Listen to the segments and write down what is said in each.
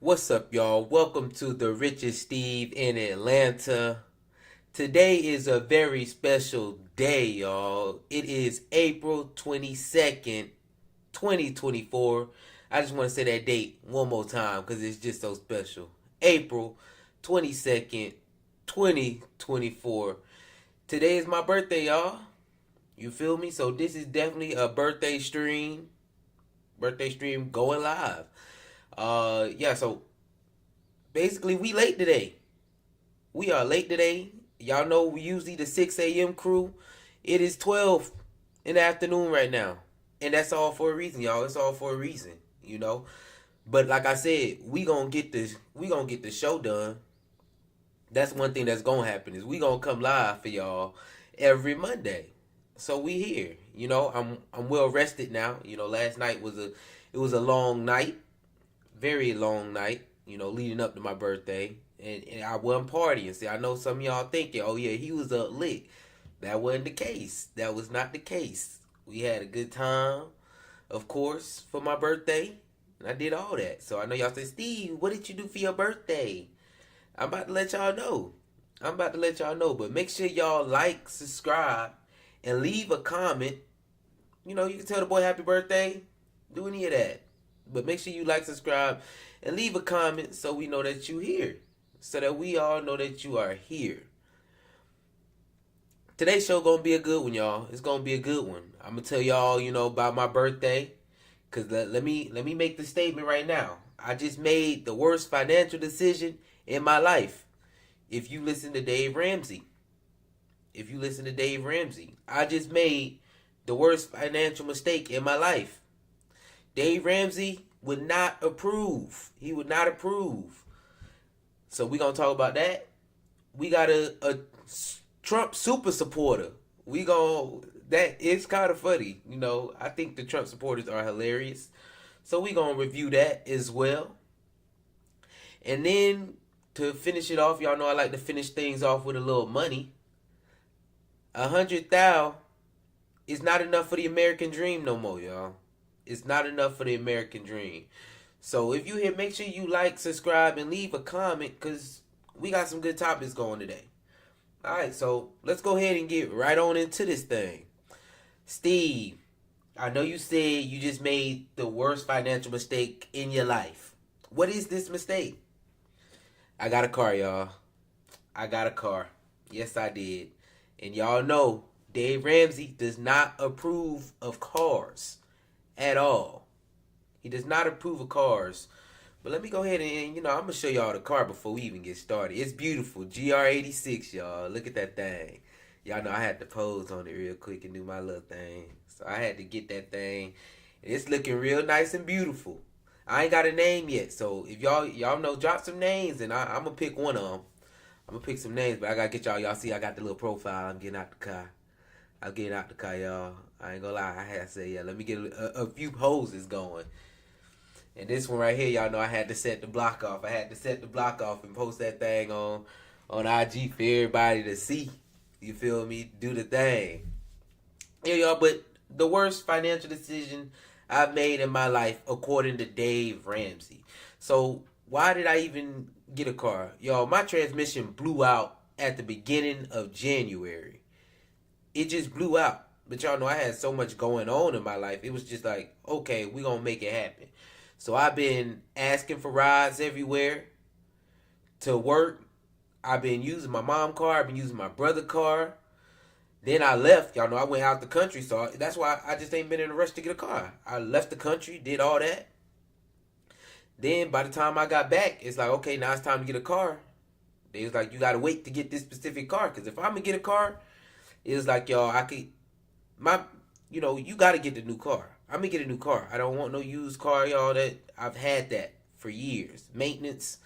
What's up, y'all? Welcome to the Richest Steve in Atlanta. Today is a very special day, y'all. It is April 22nd, 2024. I just want to say that date one more time because it's just so special. April 22nd, 2024. Today is my birthday, y'all. You feel me? So this is definitely a birthday stream. Birthday stream going live. So basically we late today. We are late today. Y'all know we usually the 6 a.m. crew. It is 12 in the afternoon right now. And that's all for a reason, y'all. It's all for a reason. But like I said, we gonna get the show done. That's one thing that's gonna happen is we gonna come live for y'all every Monday. So we here. I'm well rested now. Last night was a long night, very long night, leading up to my birthday. And I wasn't partying. See, I know some of y'all thinking, oh yeah, he was up lit. That wasn't the case. That was not the case. We had a good time, of course, for my birthday. And I did all that. So I know y'all say, Steve, what did you do for your birthday? I'm about to let y'all know. But make sure y'all like, subscribe, and leave a comment. You can tell the boy happy birthday. Do any of that. But make sure you like, subscribe, and leave a comment so we know that you here. So that we all know that you are here. Today's show gonna be a good one, y'all. It's gonna be a good one. I'm gonna tell y'all, about my birthday. Cause let me make the statement right now. I just made the worst financial decision in my life. If you listen to Dave Ramsey. I just made the worst financial mistake in my life. Dave Ramsey would not approve. He would not approve. So we gonna talk about that. We got a Trump super supporter. That is kind of funny. I think the Trump supporters are hilarious. So we gonna review that as well. And then to finish it off, y'all know I like to finish things off with a little money. 100,000 is not enough for the American dream no more, y'all. It's not enough for the American dream. So if you here, make sure you like, subscribe, and leave a comment because we got some good topics going today. Alright, so let's go ahead and get right on into this thing. Steve, I know you said you just made the worst financial mistake in your life. What is this mistake? I got a car, y'all. I got a car. Yes, I did. And y'all know Dave Ramsey does not approve of cars at all. He does not approve of cars. But let me go ahead and, I'm going to show y'all the car before we even get started. It's beautiful. GR86, y'all. Look at that thing. Y'all know I had to pose on it real quick and do my little thing. So I had to get that thing. And it's looking real nice and beautiful. I ain't got a name yet. So if y'all know, drop some names and I'm going to pick one of them. I'm going to pick some names, but I got to get y'all. Y'all see I got the little profile. I'm getting out the car. Y'all. I ain't gonna lie. I had to say, yeah, let me get a few poses going. And this one right here, y'all know I had to set the block off. And post that thing on IG for everybody to see. You feel me? Do the thing. Yeah, y'all, but the worst financial decision I've made in my life, according to Dave Ramsey. So, why did I even get a car? Y'all, my transmission blew out at the beginning of January. It just blew out. But y'all know I had so much going on in my life. It was just like, okay, we gonna make it happen. So I've been asking for rides everywhere to work. I've been using my mom's car. I've been using my brother's car. Then I left. Y'all know I went out the country. So that's why I just ain't been in a rush to get a car. I left the country, did all that. Then by the time I got back, it's like, okay, now it's time to get a car. They was like, you got to wait to get this specific car. Because if I'm going to get a car, it's like, y'all, you got to get the new car. I'm going to get a new car. I don't want no used car, y'all. That I've had that for years. Maintenance,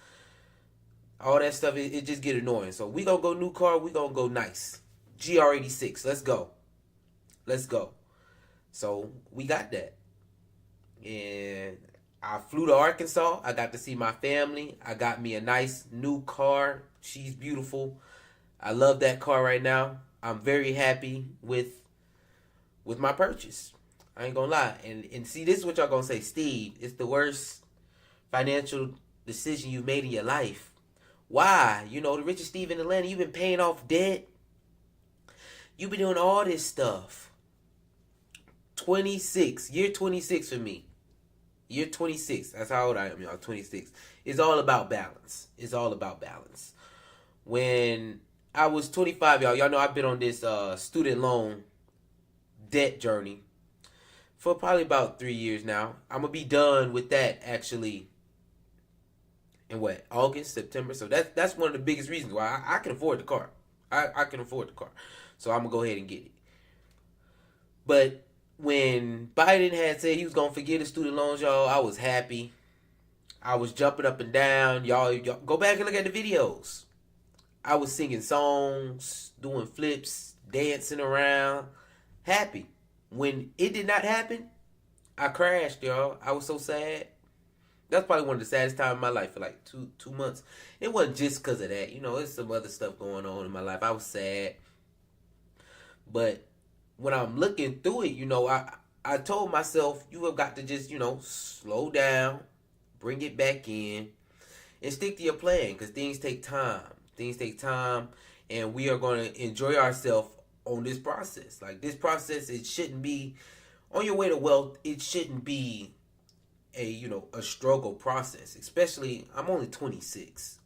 all that stuff, it just get annoying. So we going to go new car. We going to go nice. GR86. Let's go. So we got that. And I flew to Arkansas. I got to see my family. I got me a nice new car. She's beautiful. I love that car right now. I'm very happy with my purchase. I ain't gonna lie. And see, this is what y'all gonna say, Steve, it's the worst financial decision you made in your life. Why? The richest Steve in Atlanta, you've been paying off debt. You've been doing all this stuff. 26. Year 26 for me. Year 26. That's how old I am, y'all. 26. It's all about balance. It's all about balance. When I was 25, y'all know I've been on this student loan debt journey for probably about 3 years now. I'm going to be done with that actually in August, September. So that's one of the biggest reasons why I can afford the car. I can afford the car. So I'm going to go ahead and get it. But when Biden had said he was going to forgive the student loans, y'all, I was happy. I was jumping up and down. Y'all go back and look at the videos. I was singing songs, doing flips, dancing around, happy. When it did not happen, I crashed, y'all. I was so sad. That's probably one of the saddest times in my life for like two months. It wasn't just because of that. There's some other stuff going on in my life. I was sad. But when I'm looking through it, I told myself, you have got to just, slow down, bring it back in, and stick to your plan because things take time. Things take time, and we are going to enjoy ourselves on this process. Like this process, it shouldn't be on your way to wealth. It shouldn't be a struggle process. Especially, I'm only 26.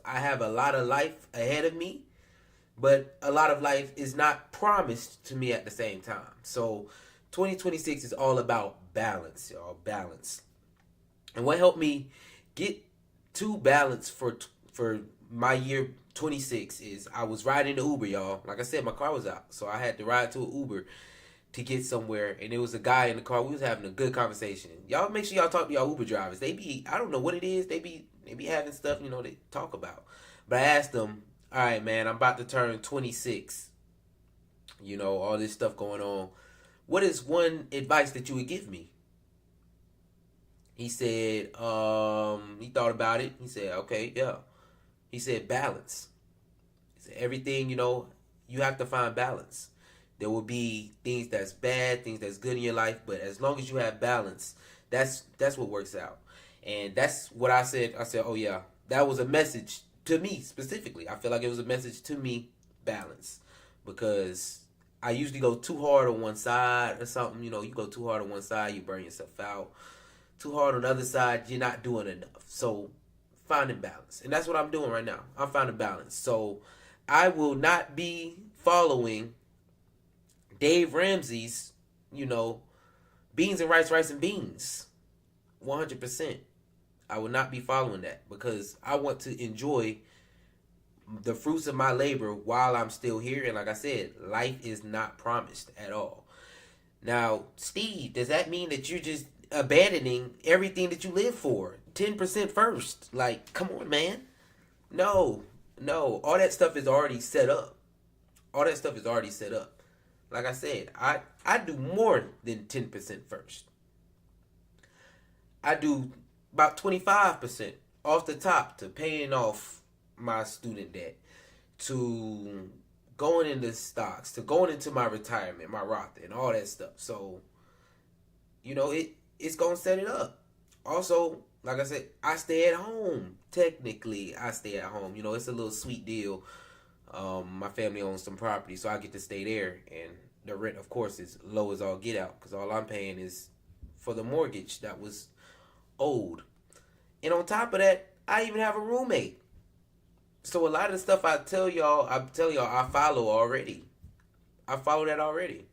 I have a lot of life ahead of me, but a lot of life is not promised to me at the same time. So 2026 is all about balance, y'all. Balance. And what helped me get to balance for my year 26 is I was riding the Uber, y'all. Like I said, my car was out. So I had to ride to an Uber to get somewhere. And there was a guy in the car. We was having a good conversation. Y'all make sure y'all talk to y'all Uber drivers. I don't know what it is. They be having stuff, they talk about. But I asked them, all right, man, I'm about to turn 26. All this stuff going on. What is one advice that you would give me? He said, he thought about it. He said, okay, yeah. He said, balance. He said, everything, you have to find balance. There will be things that's bad, things that's good in your life, but as long as you have balance, that's what works out. And that's what I said. I said, oh yeah, that was a message to me specifically. I feel like it was a message to me, balance. Because I usually go too hard on one side or something. You go too hard on one side, you burn yourself out. Too hard on the other side, you're not doing enough. So finding balance. And that's what I'm doing right now. I'm finding balance. So I will not be following Dave Ramsey's, beans and rice, rice and beans. 100%. I will not be following that because I want to enjoy the fruits of my labor while I'm still here. And like I said, life is not promised at all. Now, Steve, does that mean that you're just abandoning everything that you live for? 10% first. Like, come on, man. No. All that stuff is already set up. Like I said, I do more than 10% first. I do about 25% off the top to paying off my student debt, to going into stocks, to going into my retirement, my Roth, and all that stuff. So, it's going to set it up. Also, like I said, I stay at home. Technically, I stay at home. It's a little sweet deal. My family owns some property, so I get to stay there. And the rent, of course, is low as all get out because all I'm paying is for the mortgage that was owed. And on top of that, I even have a roommate. So a lot of the stuff I tell y'all, I follow already. I follow that already.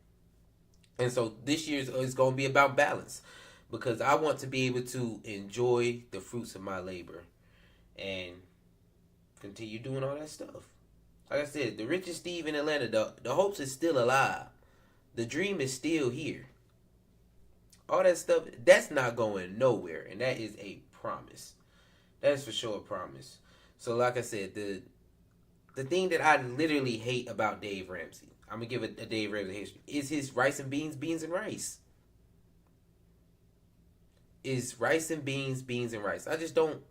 And so this year is going to be about balance because I want to be able to enjoy the fruits of my labor and continue doing all that stuff. Like I said, the richest Steve in Atlanta, the hopes is still alive. The dream is still here. All that stuff, that's not going nowhere. And that is a promise. That is for sure a promise. So like I said, the thing that I literally hate about Dave Ramsey, I'm going to give a Dave Ramsey history, is his rice and beans, beans and rice. Is rice and beans, beans and rice. I just don't.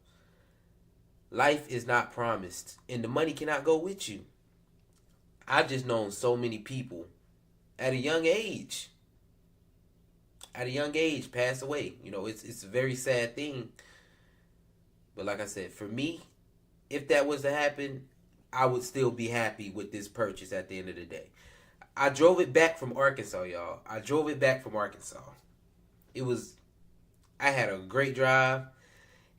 Life is not promised. And the money cannot go with you. I've just known so many people at a young age pass away. It's a very sad thing. But like I said, for me, if that was to happen, I would still be happy with this purchase at the end of the day. I drove it back from Arkansas, y'all. I drove it back from Arkansas. It was, I had a great drive.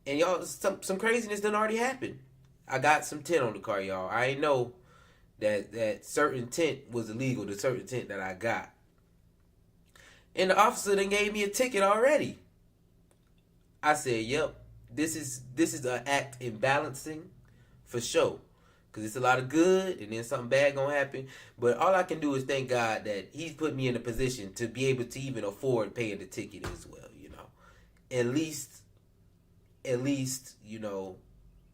And y'all, some craziness done already happened. I got some tint on the car, y'all. I ain't know that certain tint was illegal, the certain tint that I got. And the officer then gave me a ticket already. I said, yep, this is an act in balancing for sure. Because it's a lot of good and then something bad gonna happen. But all I can do is thank God that he's put me in a position to be able to even afford paying the ticket as well, you know. At least, you know,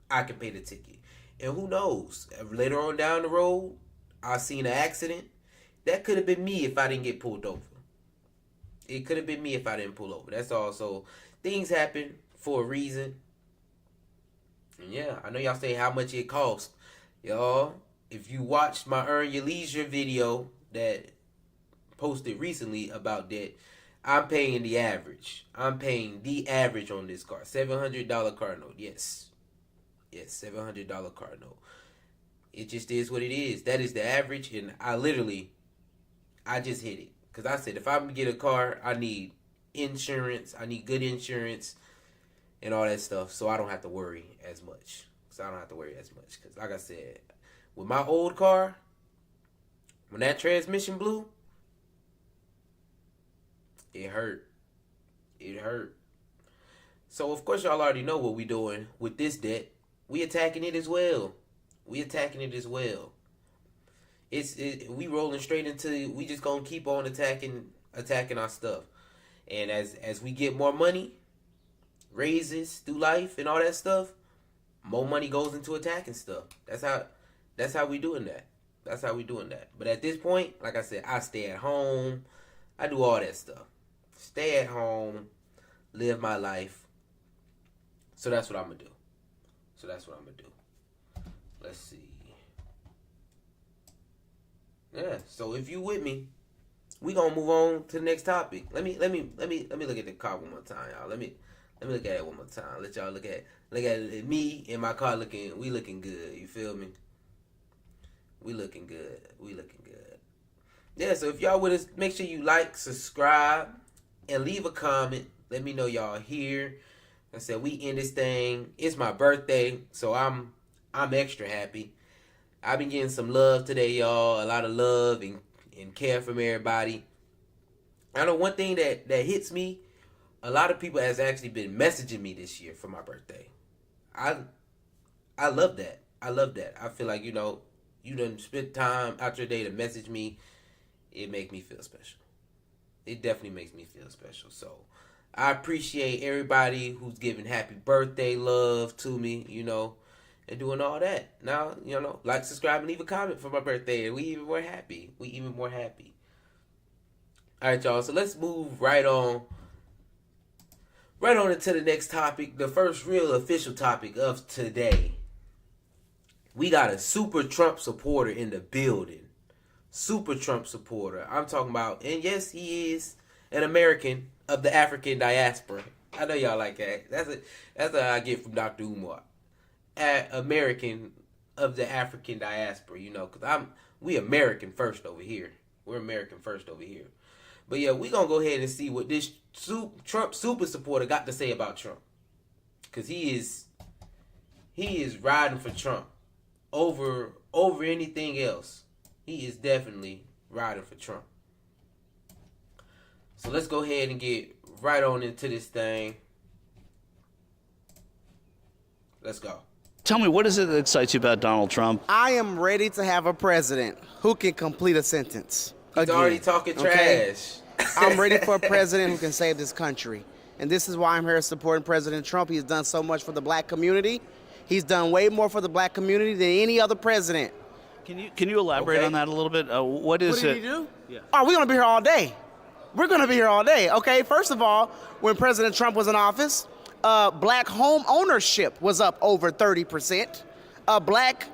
I can pay the ticket. And who knows? Later on down the road, I seen an accident. That could have been me if I didn't get pulled over. It could have been me if I didn't pull over. That's all. So things happen for a reason. And yeah, I know y'all say how much it costs. Y'all, if you watched my Earn Your Leisure video that posted recently about that, I'm paying the average. I'm paying the average on this car. $700 car note. Yes, $700 car note. It just is what it is. That is the average, and I just hit it. Because I said, if I'm going to get a car, I need insurance. I need good insurance and all that stuff, so I don't have to worry as much. Because like I said, with my old car, when that transmission blew, it hurt. So, of course, y'all already know what we doing with this debt. We attacking it as well. We rolling straight into, we just gonna keep on attacking our stuff. And as we get more money, raises through life and all that stuff, more money goes into attacking stuff. That's how we doing that. But at this point, like I said, I stay at home. I do all that stuff. Stay at home, live my life. So that's what I'm gonna do. Let's see. Yeah. So if you with me, we gonna move on to the next topic. Let me look at the car one more time, y'all. Let me look at it one more time. Let y'all look at me and my car looking. We looking good. You feel me? We looking good. Yeah. So if y'all with us, make sure you like, subscribe, and leave a comment. Let me know y'all here. I said we in this thing. It's my birthday, so I'm extra happy. I've been getting some love today, y'all. A lot of love and care from everybody. I know one thing that hits me. A lot of people has actually been messaging me this year for my birthday. I love that. I feel like, you know, you done spent time out your day to message me. It makes me feel special. It definitely makes me feel special. So I appreciate everybody who's giving happy birthday love to me, you know, and doing all that. Now, you know, like, subscribe, and leave a comment for my birthday, and we even more happy. All right, y'all. So let's move right on into the next topic, the first real official topic of today. We got a super Trump supporter in the building. Super Trump supporter. I'm talking about, and yes, he is an American of the African diaspora. I know y'all like that. That's what I get from Dr. Umar. American of the African diaspora, you know, because we American first over here. We're American first over here. But yeah, we gonna go ahead and see what this Trump super supporter got to say about Trump, because he is riding for Trump over anything else. He is definitely riding for Trump. So let's go ahead and get right on into this thing. Let's go. Tell me, what is it that excites you about Donald Trump? I am ready to have a president who can complete a sentence. He's already talking trash. I'm ready for a president who can save this country. And this is why I'm here supporting President Trump. He's done so much for the black community. He's done way more for the black community than any other president. Can you elaborate on that a little bit? What did he do? Yeah. Oh, we're going to be here all day. Okay, first of all, when President Trump was in office, black home ownership was up over 30%. Black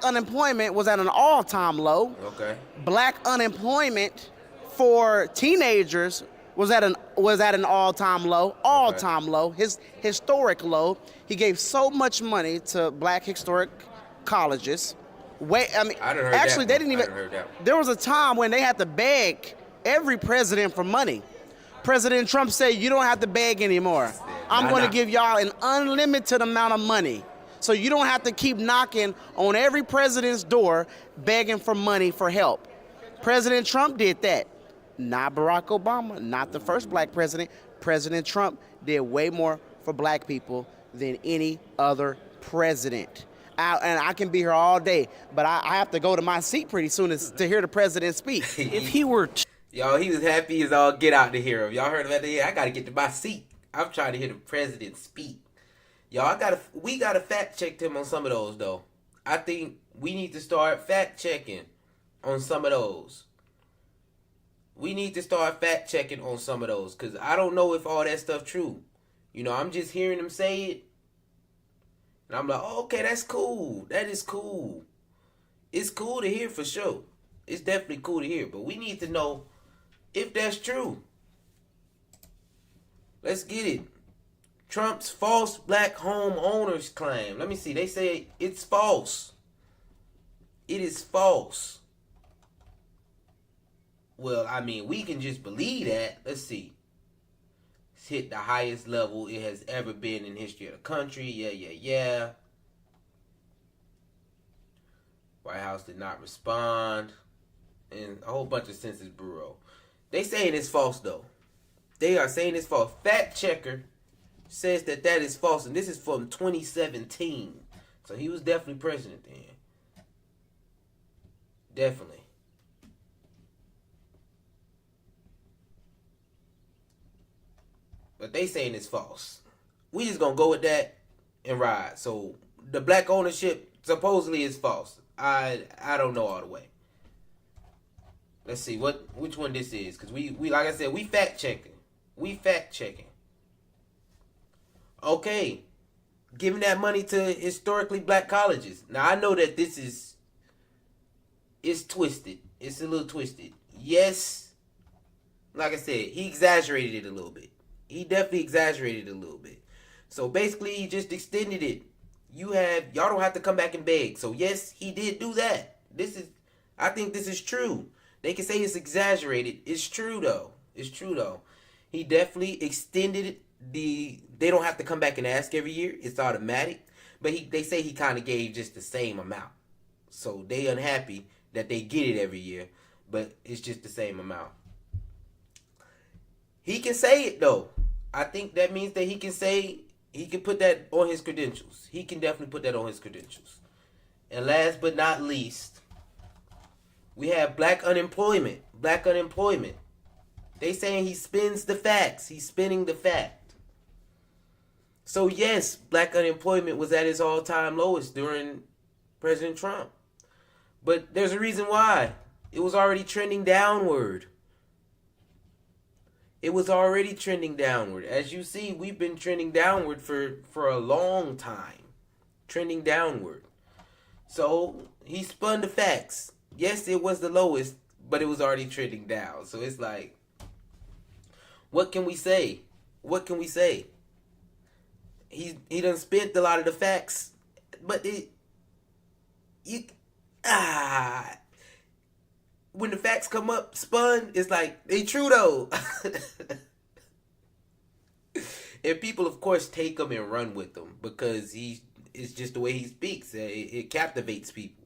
unemployment was at an all-time low. Okay. Black unemployment for teenagers was at an all-time low, low, his historic low. He gave so much money to black historic colleges. I done heard Actually, that they one. didn't I even. done heard that one. There was a time when they had to beg every president for money. President Trump said, "You don't have to beg anymore. I'm going to give y'all an unlimited amount of money, so you don't have to keep knocking on every president's door begging for money for help." President Trump did that. Not Barack Obama, not the first black president. President Trump did way more for black people than any other president. And I can be here all day, but I have to go to my seat pretty soon to hear the president speak. If he were Y'all, he was happy as all get out to hear him. Y'all heard about that? Yeah, I got to get to my seat. I'm trying to hear the president speak. Y'all, we got to fact check him on some of those, though. I think we need to start fact checking on some of those. We need to start fact checking on some of those, because I don't know if all that stuff true. You know, I'm just hearing them say it. And I'm like, oh, okay, that's cool. That is cool. It's cool to hear for sure. It's definitely cool to hear. But we need to know if that's true. Let's get it. Trump's false black home owners claim. Let me see. They say it's false. It is false. Well, I mean, we can just believe that. Let's see. It's hit the highest level it has ever been in history of the country. Yeah. White House did not respond. And a whole bunch of Census Bureau. They saying it's false, though. They are saying it's false. Fact checker says that is false. And this is from 2017. So he was definitely president then. Definitely. But they saying it's false. We just gonna go with that and ride. So the black ownership supposedly is false. I don't know all the way. Let's see which one this is, because we like I said, we fact checking. Okay, giving that money to historically black colleges. Now I know that it's twisted. It's a little twisted. Yes, like I said, he exaggerated it a little bit. He definitely exaggerated it a little bit. So basically, he just extended it. Y'all don't have to come back and beg. So yes, he did do that. I think this is true. They can say it's exaggerated. It's true though. He definitely extended they don't have to come back and ask every year. It's automatic. But they say he kind of gave just the same amount. So they unhappy that they get it every year, but it's just the same amount. He can say it though. I think that means that he can put that on his credentials. He can definitely put that on his credentials. And last but not least, we have black unemployment. They saying he spins the facts. He's spinning the fact. So yes, black unemployment was at its all-time lowest during President Trump. But there's a reason why. It was already trending downward. As you see, we've been trending downward for a long time. Trending downward. So he spun the facts. Yes, it was the lowest, but it was already trending down. So it's like, what can we say? He done spent a lot of the facts, but when the facts come up spun, it's like, they true though. And people, of course, take them and run with them because it's just the way he speaks. It captivates people.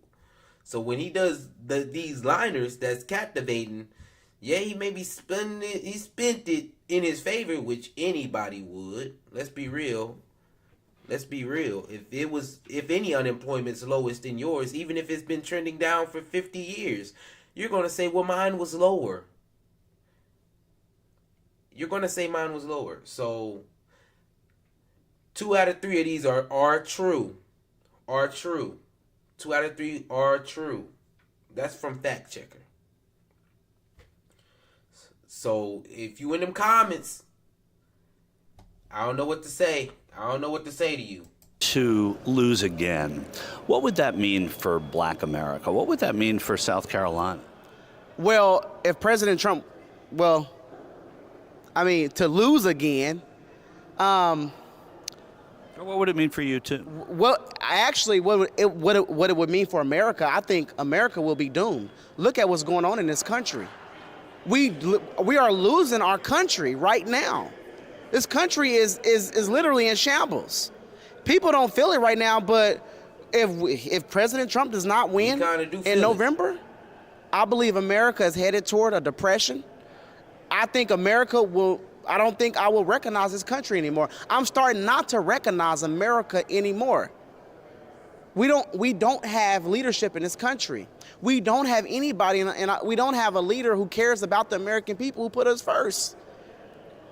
So when he does these liners that's captivating, yeah, he maybe spent it in his favor, which anybody would. Let's be real. If any unemployment's lowest than yours, even if it's been trending down for 50 years, you're going to say, well, mine was lower. So 2 out of 3 of these are true. 2 out of 3 are true. That's from Fact Checker. So if you in them comments, I don't know what to say. To you. To lose again, what would that mean for Black America? What would that mean for South Carolina? Well, if President Trump, I mean, to lose again. What would it mean for you to? Well, actually, what it would mean for America, I think America will be doomed. Look at what's going on in this country. We are losing our country right now. This country is literally in shambles. People don't feel it right now, but if President Trump does not win in November, I believe America is headed toward a depression. I think America will. I don't think I will recognize this country anymore. I'm starting not to recognize America anymore. We don't have leadership in this country. We don't have anybody, and we don't have a leader who cares about the American people who put us first.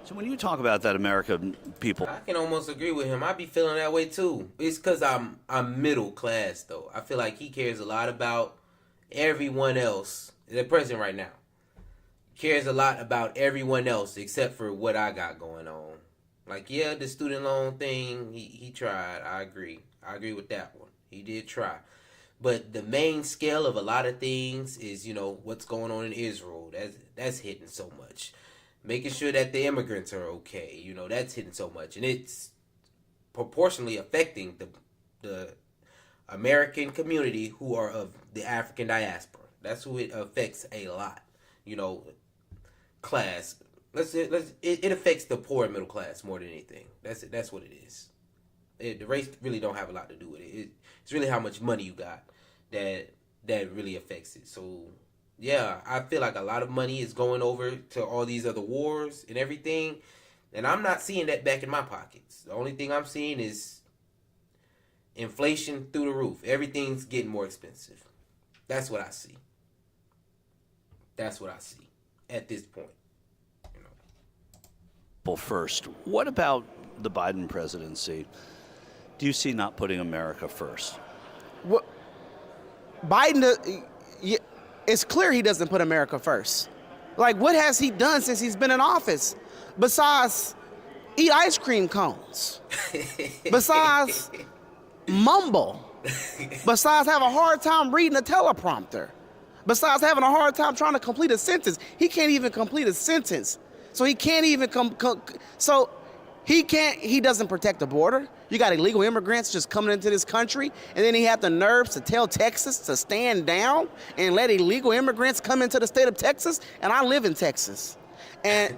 So when you talk about that American people, I can almost agree with him. I be feeling that way too. It's because I'm middle class though. I feel like he cares a lot about everyone else. The president right now cares a lot about everyone else except for what I got going on. Like, yeah, the student loan thing, he tried. I agree with that one. He did try. But the main scale of a lot of things is, what's going on in Israel. That's hitting so much. Making sure that the immigrants are okay. That's hitting so much. And it's proportionally affecting the American community who are of the African diaspora. That's who it affects a lot. Class. It affects the poor and middle class more than anything. That's what it is. The race really don't have a lot to do with it. It's really how much money you got that really affects it. So yeah, I feel like a lot of money is going over to all these other wars and everything, and I'm not seeing that back in my pockets. The only thing I'm seeing is inflation through the roof. Everything's getting more expensive. That's what I see. That's what I see at this point. First, what about the Biden presidency? Do you see not putting America first? Well, Biden, it's clear he doesn't put America first. Like, what has he done since he's been in office besides eat ice cream cones? Besides mumble? Besides have a hard time reading a teleprompter? Besides having a hard time trying to complete a sentence? He can't even complete a sentence. So he can't even he doesn't protect the border. You got illegal immigrants just coming into this country, and then he had the nerves to tell Texas to stand down and let illegal immigrants come into the state of Texas. And I live in Texas. And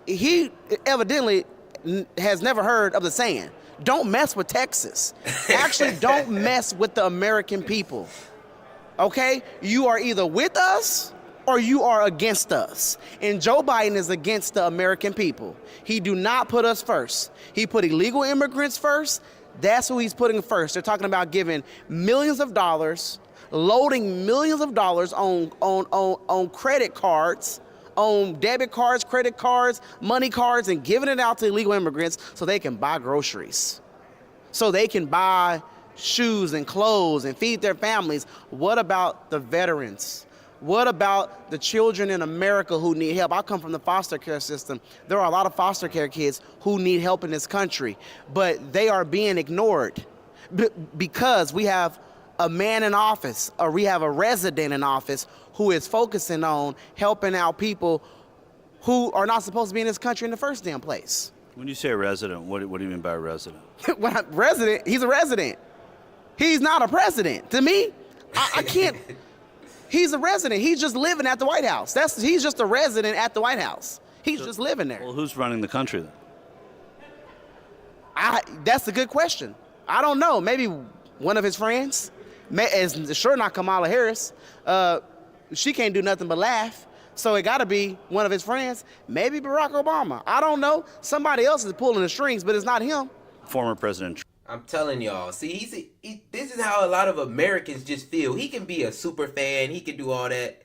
he evidently has never heard of the saying, don't mess with Texas. Actually, don't mess with the American people. Okay? You are either with us or you are against us. And Joe Biden is against the American people. He do not put us first. He put illegal immigrants first. That's who he's putting first. They're talking about giving millions of dollars, loading millions of dollars on credit cards, on debit cards, credit cards, money cards, and giving it out to illegal immigrants so they can buy groceries, so they can buy shoes and clothes and feed their families. What about the veterans? What about the children in America who need help? I come from the foster care system. There are a lot of foster care kids who need help in this country, but they are being ignored because we have a man in office, or we have a resident in office who is focusing on helping out people who are not supposed to be in this country in the first damn place. When you say a resident, what do you mean by a resident? Resident, he's a resident. He's not a president. To me, I can't. He's a resident. He's just living at the White House. He's just a resident at the White House. He's just living there. Well, who's running the country then? That's a good question. I don't know. Maybe one of his friends. It's sure not Kamala Harris. She can't do nothing but laugh. So it got to be one of his friends. Maybe Barack Obama. I don't know. Somebody else is pulling the strings, but it's not him. Former President. I'm telling y'all. See, this is how a lot of Americans just feel. He can be a super fan. He can do all that.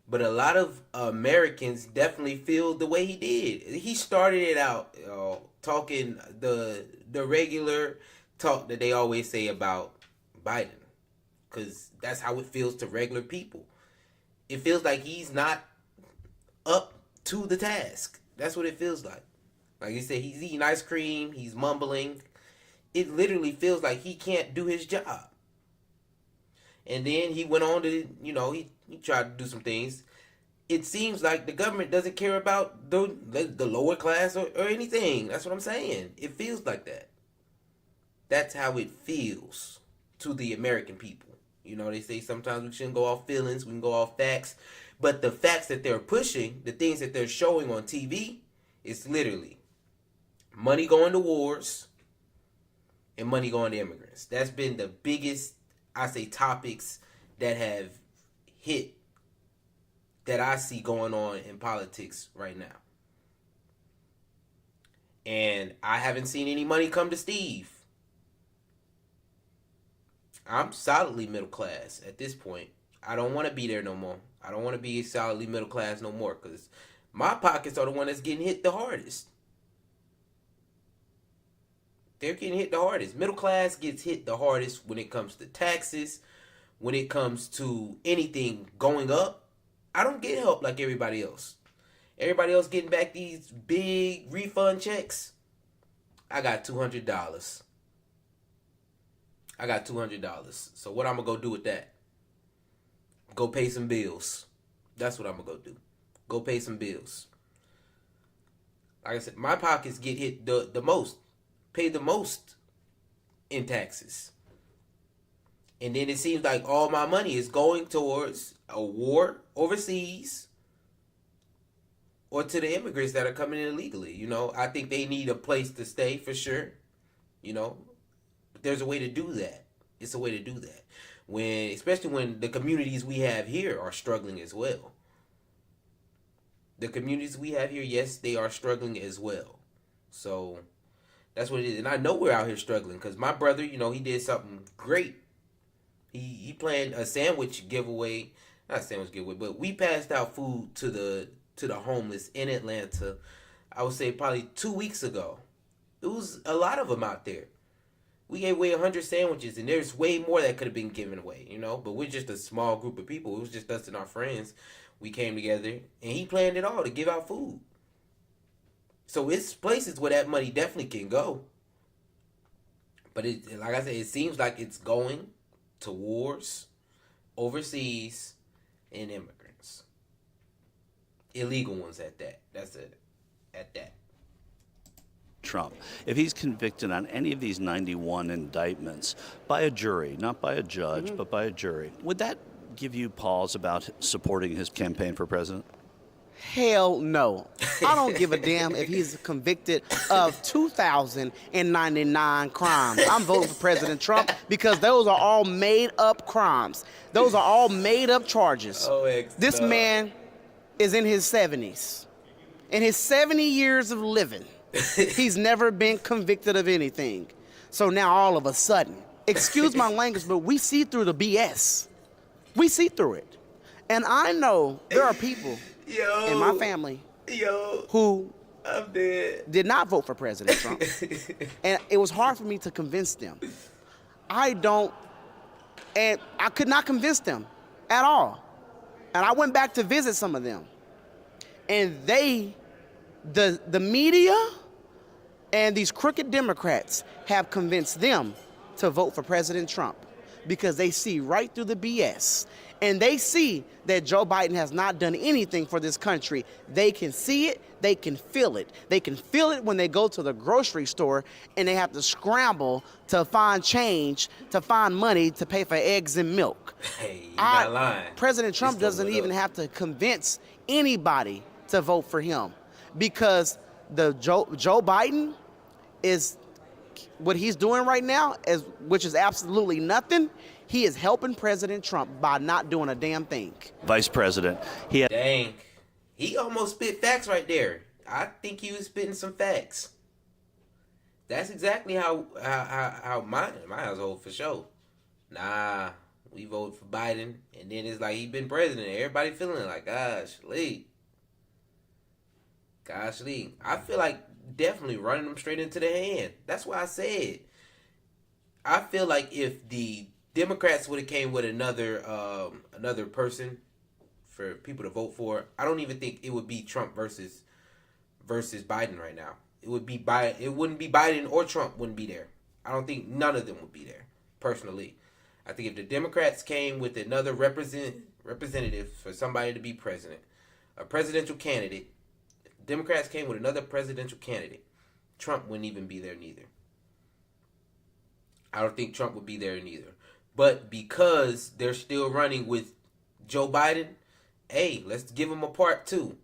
But a lot of Americans definitely feel the way he did. He started it out talking the regular talk that they always say about Biden. Because that's how it feels to regular people. It feels like he's not up to the task. That's what it feels like. Like you said, he's eating ice cream. He's mumbling. It literally feels like he can't do his job. And then he went on to, he tried to do some things. it seems like the government doesn't care about the lower class or anything. That's what I'm saying. It feels like that. That's how it feels to the American people. You know, they say sometimes we shouldn't go off feelings, we can go off facts. But the facts that they're pushing, the things that they're showing on TV, it's literally money going to wars and money going to immigrants. That's been the biggest, I say, topics that have hit, that I see going on in politics right now. And I haven't seen any money come to Steve. I'm solidly middle class at this point. I don't want to be there no more. I don't want to be solidly middle class no more, because my pockets are the one that's getting hit the hardest. They're getting hit the hardest. Middle class gets hit the hardest when it comes to taxes, when it comes to anything going up. I don't get help like everybody else. Everybody else getting back these big refund checks. I got $200. I got $200. So what I'm going to go do with that? Go pay some bills. That's what I'm going to go do. Go pay some bills. Like I said, my pockets get hit the most. Pay the most in taxes. And then it seems like all my money is going towards a war overseas or to the immigrants that are coming in illegally. You know, I think they need a place to stay for sure. You know, but there's a way to do that. It's a way to do that. Especially when the communities we have here are struggling as well. The communities we have here, yes, they are struggling as well. So that's what it is. And I know we're out here struggling because my brother, you know, he did something great. He planned a sandwich giveaway. Not a sandwich giveaway, but we passed out food to the homeless in Atlanta, I would say probably 2 weeks ago. It was a lot of them out there. We gave away 100 sandwiches, and there's way more that could have been given away, you know? But we're just a small group of people. It was just us and our friends. We came together, and he planned it all to give out food. So it's places where that money definitely can go. But like I said, it seems like it's going to wars, overseas, and immigrants. Illegal ones at that. That's it. At that. Trump, if he's convicted on any of these 91 indictments by a jury, not by a judge, but by a jury, would that give you pause about supporting his campaign for president? Hell no. I don't give a damn if he's convicted of 2,099 crimes. I'm voting for President Trump because those are all made up crimes. Those are all made up charges. This man is in his 70s. In his 70 years of living, he's never been convicted of anything. So now all of a sudden, excuse my language, but we see through the BS. We see through it. And I know there are people in my family who I'm dead. did not vote for President Trump. And it was hard for me to convince them. I could not convince them at all. And I went back to visit some of them. And the media and these crooked Democrats have convinced them to vote for President Trump because they see right through the BS. And they see that Joe Biden has not done anything for this country. They can see it. They can feel it. They can feel it when they go to the grocery store and they have to scramble to find change, to find money to pay for eggs and milk. Hey, you're not lying. President Trump doesn't even have to convince anybody to vote for him because Joe Biden is what he's doing right now, which is absolutely nothing. He is helping President Trump by not doing a damn thing. Vice President, Dang. He almost spit facts right there. I think he was spitting some facts. That's exactly how my household for sure. Nah, we voted for Biden, and then it's like he been president. Everybody feeling like, gosh, Lee. I feel like definitely running them straight into the hand. That's why I said. I feel like if the Democrats would have came with another person for people to vote for, I don't even think it would be Trump versus Biden right now. It would be Biden. It wouldn't be Biden or Trump wouldn't be there. I don't think none of them would be there. Personally, I think if the Democrats came with another representative for somebody to be president, a presidential candidate, if Democrats came with another presidential candidate, Trump wouldn't even be there neither. I don't think Trump would be there neither. But because they're still running with Joe Biden, hey, let's give him a part two.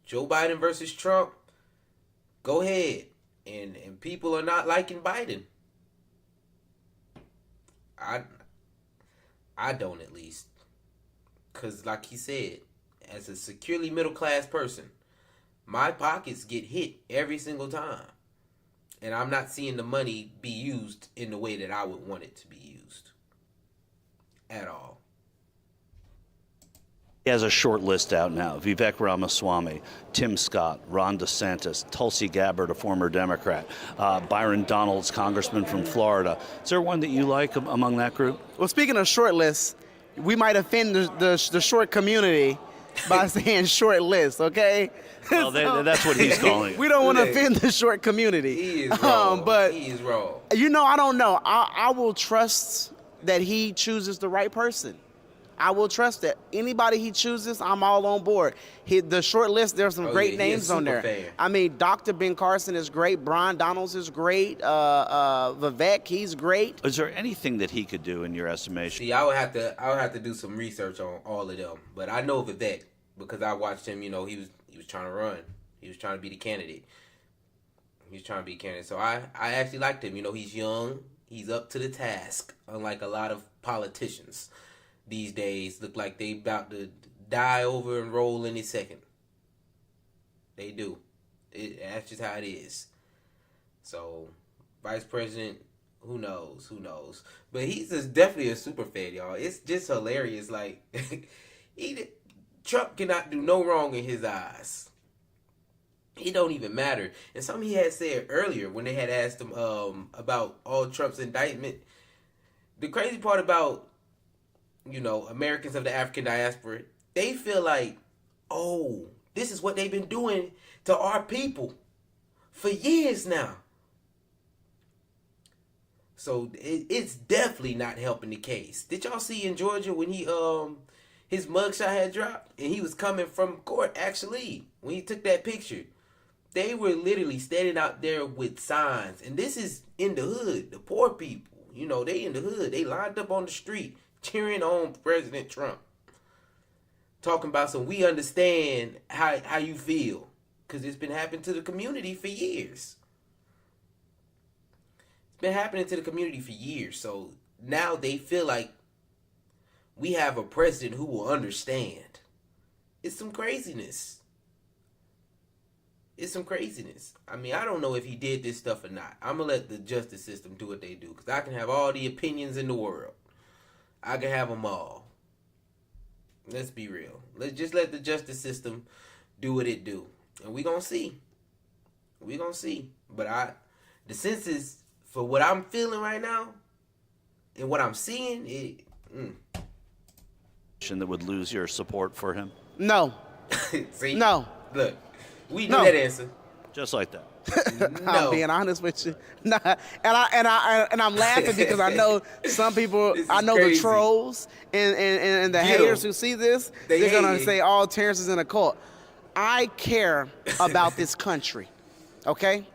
Joe Biden versus Trump, go ahead. And people are not liking Biden. I don't, at least. Because like he said, as a securely middle class person, my pockets get hit every single time. And I'm not seeing the money be used in the way that I would want it to be used. At all. He has a short list out now. Vivek Ramaswamy, Tim Scott, Ron DeSantis, Tulsi Gabbard, a former Democrat, Byron Donalds, congressman from Florida. Is there one that you like among that group? Well, speaking of short lists, we might offend the short community by saying short list, okay? Well, that's what he's calling it. We don't want to offend the short community. He is wrong. But, he is wrong. I don't know. I will trust that he chooses the right person. I will trust that anybody he chooses, I'm all on board. The short list, there's some great names on there. Fan. I mean, Dr. Ben Carson is great. Brian Donalds is great. Vivek, he's great. Is there anything that he could do in your estimation? See, I would have to do some research on all of them. But I know Vivek because I watched him. He was trying to run. He was trying to be the candidate. So I actually liked him. He's young. He's up to the task. Unlike a lot of politicians these days, look like they about to die over and roll any second. They do. That's just how it is. So, Vice President, who knows? But he's just definitely a super fan, y'all. It's just hilarious. Like, Trump cannot do no wrong in his eyes. He don't even matter. And something he had said earlier when they had asked him about all Trump's indictment. The crazy part about Americans of the African diaspora, they feel like, oh, this is what they've been doing to our people for years now. So it's definitely not helping the case. Did y'all see in Georgia when he his mugshot had dropped and he was coming from court? Actually, when he took that picture, they were literally standing out there with signs, and this is in the hood, the poor people. They in the hood. They lined up on the street cheering on President Trump. Talking about some, we understand how you feel. Because it's been happening to the community for years. It's been happening to the community for years. So now they feel like we have a president who will understand. It's some craziness. I mean, I don't know if he did this stuff or not. I'm going to let the justice system do what they do. Because I can have all the opinions in the world. I can have them all. Let's be real. Let's just let the justice system do what it do. And we gonna see. But the sense is, for what I'm feeling right now, and what I'm seeing, That would lose your support for him? No. See? No. Look, we knew that answer. Just like that. No. I'm being honest with you. Nah. And I'm laughing because I know some people, I know crazy. the trolls and the haters who see this, they're going to say, oh, Terrence is in a cult. I care about this country, okay?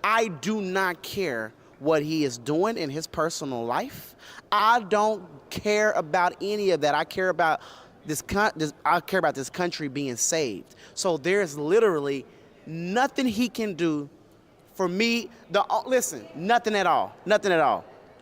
I do not care what he is doing in his personal life. I don't care about any of that. I care about this country being saved. So there's literally nothing he can do for me. Listen, nothing at all.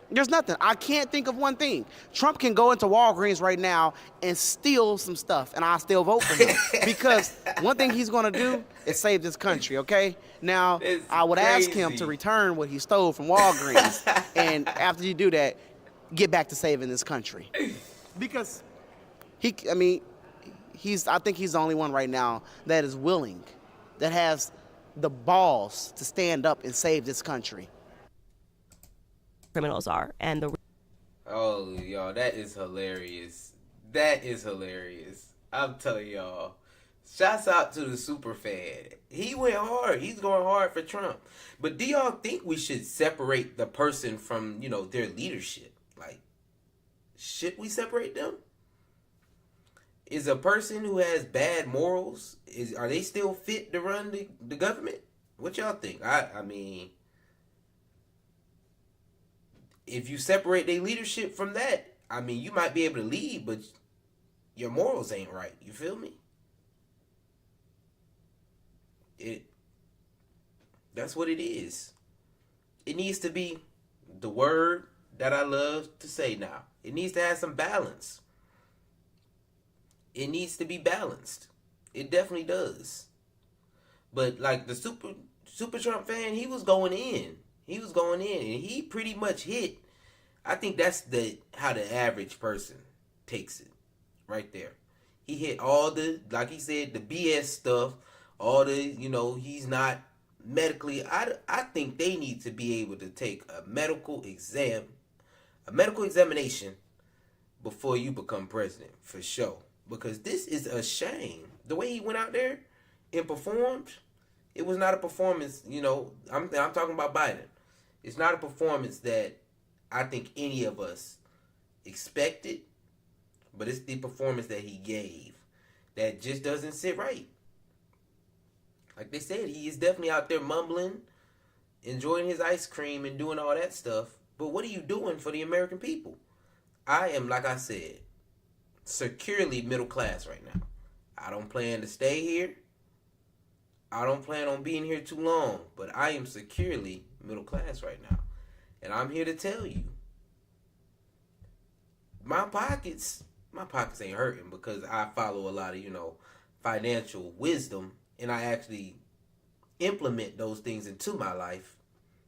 There's nothing. I can't think of one thing. Trump can go into Walgreens right now and steal some stuff, and I'll still vote for him. Because one thing he's going to do is save this country, okay? Now, I would ask him to return what he stole from Walgreens. And after you do that, get back to saving this country. Because I think he's the only one right now that is willing, that has the balls to stand up and save this country. Criminals are, and Oh, y'all, that is hilarious. I'm telling y'all, shouts out to the super fan. He went hard. He's going hard for Trump. But do y'all think we should separate the person from, their leadership? Like, should we separate them? Is a person who has bad morals, are they still fit to run the government? What y'all think? I mean, if you separate their leadership from that, I mean, you might be able to lead, but your morals ain't right. You feel me? That's what it is. It needs to be the word that I love to say now. It needs to have some balance. It needs to be balanced. It definitely does. But like the Super Trump fan, he was going in. He was going in, and he pretty much hit. I think that's how the average person takes it, right there. He hit all the, like he said, the BS stuff. All the, he's not medically. I think they need to be able to take a medical examination before you become president, for sure. Because this is a shame. The way he went out there and performed, it was not a performance, I'm talking about Biden. It's not a performance that I think any of us expected, but it's the performance that he gave that just doesn't sit right. Like they said, he is definitely out there mumbling, enjoying his ice cream and doing all that stuff. But what are you doing for the American people? I am, like I said, securely middle class right now. I don't plan to stay here. I don't plan on being here too long, but I am securely middle class right now. And I'm here to tell you, my pockets ain't hurting because I follow a lot of, financial wisdom, and I actually implement those things into my life,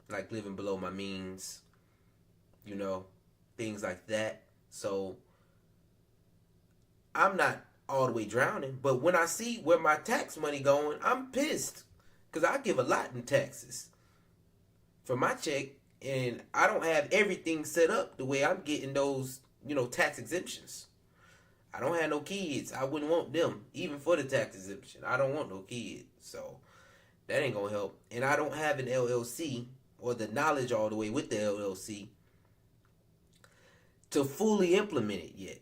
like living below my means, things like that. So I'm not all the way drowning, but when I see where my tax money going, I'm pissed because I give a lot in taxes for my check, and I don't have everything set up the way I'm getting those, tax exemptions. I don't have no kids. I wouldn't want them, even for the tax exemption. I don't want no kids, so that ain't gonna help. And I don't have an LLC or the knowledge all the way with the LLC to fully implement it yet.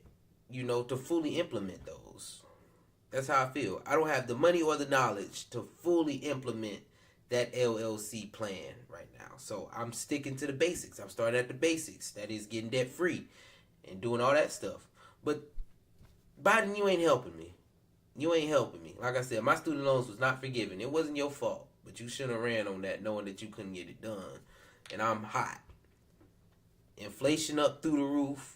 To fully implement those. That's how I feel. I don't have the money or the knowledge to fully implement that LLC plan right now. So I'm sticking to the basics. I'm starting at the basics. That is getting debt free and doing all that stuff. But Biden, you ain't helping me. You ain't helping me. Like I said, my student loans was not forgiven. It wasn't your fault. But you shouldn't have ran on that knowing that you couldn't get it done. And I'm hot. Inflation up through the roof.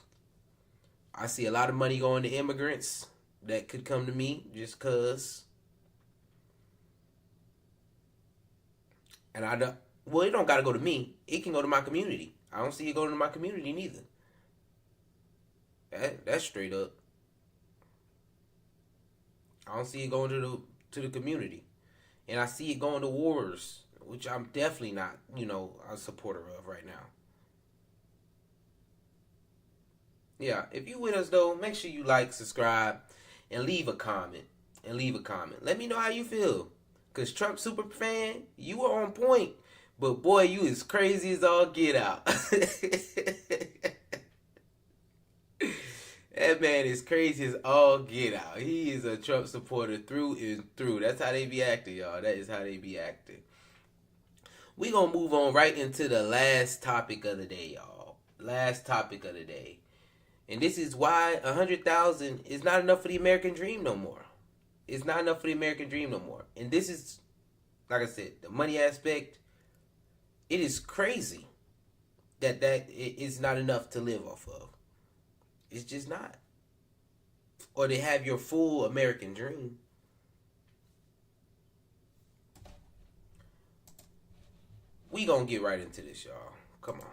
I see a lot of money going to immigrants that could come to me just cause. And it don't gotta go to me. It can go to my community. I don't see it going to my community neither. That's straight up. I don't see it going to the community. And I see it going to wars, which I'm definitely not, a supporter of right now. Yeah, if you with us though, make sure you like, subscribe, and leave a comment. Let me know how you feel. Cause Trump super fan, you were on point. But boy, you is crazy as all get out. That man is crazy as all get out. He is a Trump supporter through and through. That's how they be acting, y'all. That is how they be acting. We gonna move on right into the last topic of the day, y'all. Last topic of the day. And this is why 100,000 is not enough for the American dream no more. It's not enough for the American dream no more. And this is, like I said, the money aspect. It is crazy that it is not enough to live off of. It's just not. Or to have your full American dream. We gonna get right into this, y'all. Come on.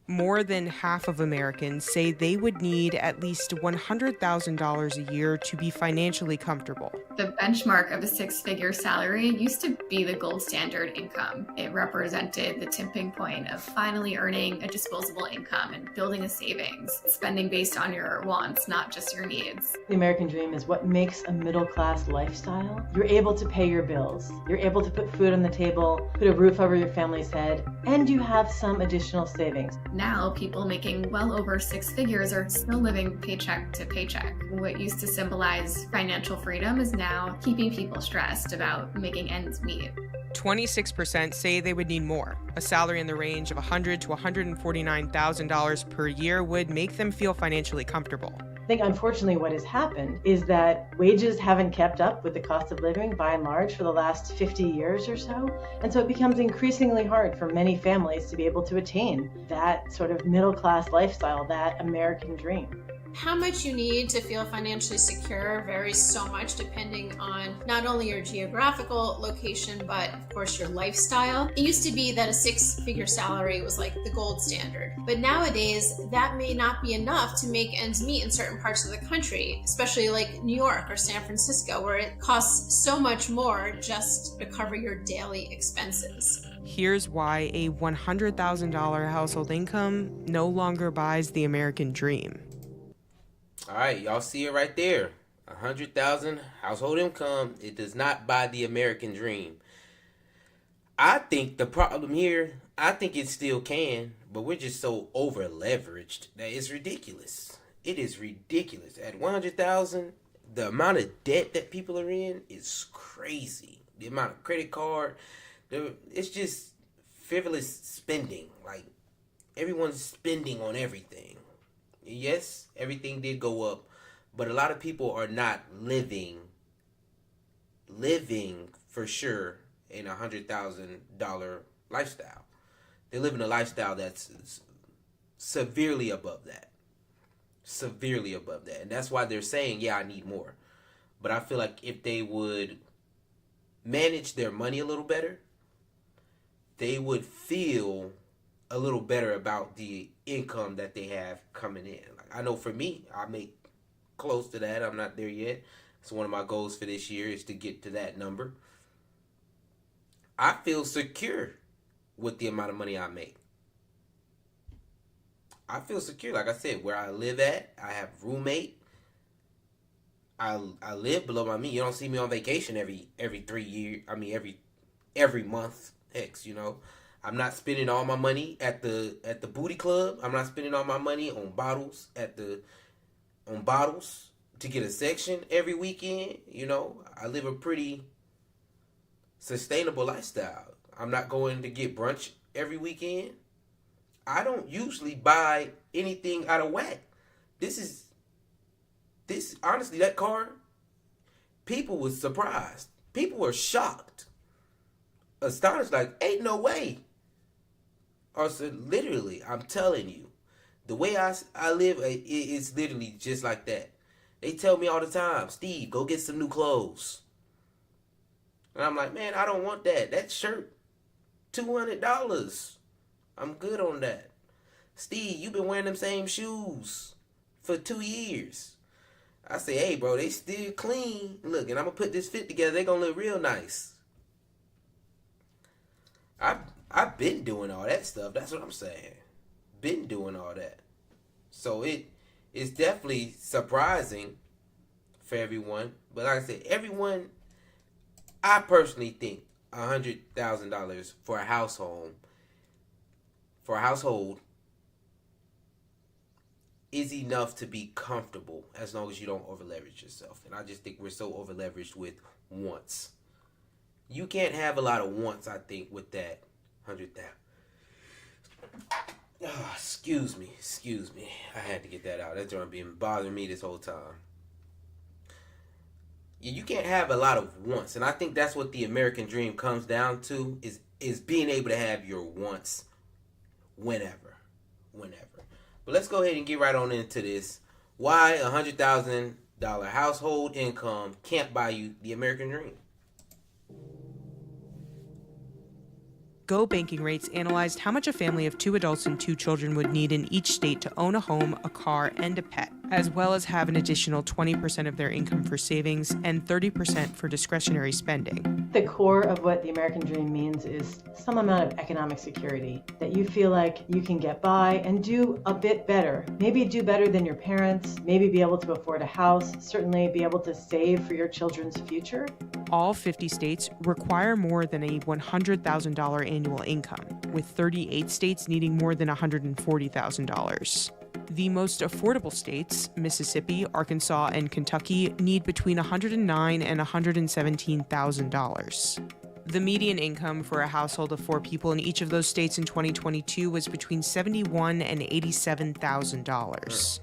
More than half of Americans say they would need at least $100,000 a year to be financially comfortable. The benchmark of a six-figure salary used to be the gold standard income. It represented the tipping point of finally earning a disposable income and building a savings, spending based on your wants, not just your needs. The American dream is what makes a middle-class lifestyle. You're able to pay your bills. You're able to put food on the table, put a roof over your family's head, and you have some additional savings. Now, people making well over six figures are still living paycheck to paycheck. What used to symbolize financial freedom is now keeping people stressed about making ends meet. 26% say they would need more. A salary in the range of $100,000 to $149,000 per year would make them feel financially comfortable. I think unfortunately what has happened is that wages haven't kept up with the cost of living by and large for the last 50 years or so. And so it becomes increasingly hard for many families to be able to attain that sort of middle class lifestyle, that American dream. How much you need to feel financially secure varies so much depending on not only your geographical location, but of course your lifestyle. It used to be that a six-figure salary was like the gold standard. But nowadays, that may not be enough to make ends meet in certain parts of the country, especially like New York or San Francisco, where it costs so much more just to cover your daily expenses. Here's why a $100,000 household income no longer buys the American dream. All right, y'all see it right there. 100,000 household income. It does not buy the American dream. I think the problem here, I think it still can, but we're just so over leveraged that it's ridiculous. It is ridiculous. At 100,000, the amount of debt that people are in is crazy. The amount of credit card, it's just frivolous spending. Like, everyone's spending on everything. Yes, everything did go up, but a lot of people are not living for sure in $100,000 lifestyle. They're living a lifestyle that's severely above that. Severely above that. And that's why they're saying, yeah, I need more. But I feel like if they would manage their money a little better, they would feel a little better about the income that they have coming in. Like, I know for me, I make close to that. I'm not there yet. It's one of my goals for this year is to get to that number. I feel secure with the amount of money I make. I feel secure. Like I said, where I live at, I have a roommate. I live below my means. You don't see me on vacation every 3 years. I mean every month. Heck, you know. I'm not spending all my money at the booty club. I'm not spending all my money on bottles to get a section every weekend. You know, I live a pretty sustainable lifestyle. I'm not going to get brunch every weekend. I don't usually buy anything out of whack. This honestly, that car, people was surprised. People were shocked. Astonished, like, ain't no way. Or so literally, I'm telling you, the way I live, it's literally just like that. They tell me all the time, Steve, go get some new clothes. And I'm like, man, I don't want that. That shirt, $200. I'm good on that. Steve, you've been wearing them same shoes for 2 years. I say, hey, bro, they still clean. Look, and I'm going to put this fit together. They going to look real nice. I've been doing all that stuff. That's what I'm saying. Been doing all that. So it's definitely surprising for everyone. But like I said, I personally think $100,000 for a household is enough to be comfortable as long as you don't over leverage yourself. And I just think we're so over leveraged with wants. You can't have a lot of wants, I think, with that 100,000. Oh, excuse me. I had to get that out. That's been bothering me this whole time. You can't have a lot of wants, and I think that's what the American dream comes down to is being able to have your wants whenever. But let's go ahead and get right on into this. Why $100,000 household income can't buy you the American dream. Go Banking Rates analyzed how much a family of 2 adults and 2 children would need in each state to own a home, a car, and a pet. as well as have an additional 20% of their income for savings and 30% for discretionary spending. The core of what the American dream means is some amount of economic security, that you feel like you can get by and do a bit better. Maybe do better than your parents, maybe be able to afford a house, certainly be able to save for your children's future. All 50 states require more than a $100,000 annual income, with 38 states needing more than $140,000. The most affordable states, Mississippi, Arkansas, and Kentucky, need between $109,000 and $117,000. The median income for a household of 4 people in each of those states in 2022 was between $71,000 and $87,000.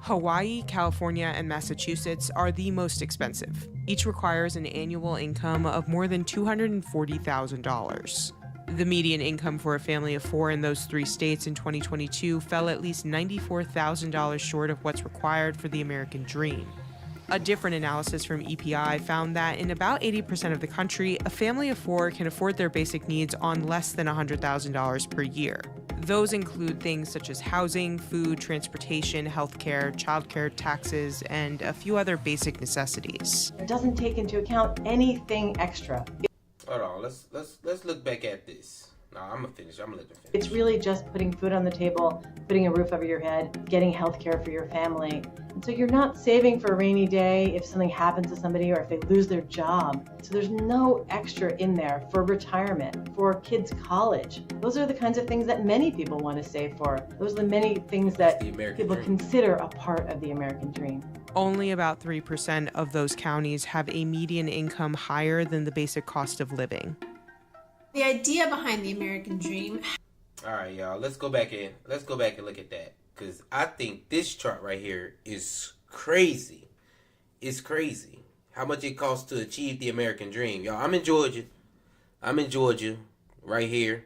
Hawaii, California, and Massachusetts are the most expensive. Each requires an annual income of more than $240,000. The median income for a family of 4 in those 3 states in 2022 fell at least $94,000 short of what's required for the American dream. A different analysis from EPI found that in about 80% of the country, a family of 4 can afford their basic needs on less than $100,000 per year. Those include things such as housing, food, transportation, healthcare, childcare, taxes, and a few other basic necessities. It doesn't take into account anything extra. Hold on, let's look back at this. No, I'm gonna finish. I'm gonna let them finish. It's really just putting food on the table, putting a roof over your head, getting health care for your family. And so you're not saving for a rainy day if something happens to somebody or if they lose their job. So there's no extra in there for retirement, for kids' college. Those are the kinds of things that many people want to save for. Those are the many things that people consider a part of the American dream. Only about 3% of those counties have a median income higher than the basic cost of living. The idea behind the American dream. All right, y'all. Let's go back and look at that, because I think this chart right here is crazy. It's crazy how much it costs to achieve the American dream, y'all. I'm in Georgia, right here.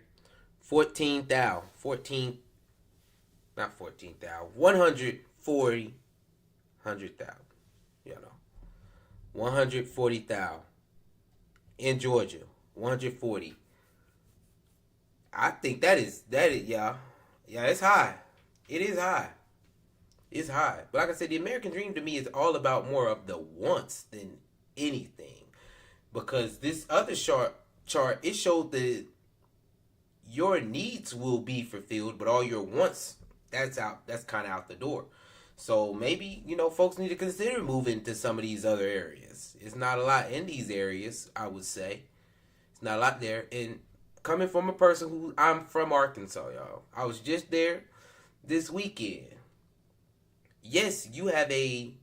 140,000 100,000, you know, 140,000 in Georgia, 140. I think that is y'all. Yeah, it's high. It is high. It's high. But like I said, the American dream to me is all about more of the wants than anything, because this other chart it showed that your needs will be fulfilled, but all your wants, that's kind of out the door. So maybe, folks need to consider moving to some of these other areas. It's not a lot in these areas, I would say. It's not a lot there. And coming from a person I'm from Arkansas, y'all. I was just there this weekend. Yes, you have a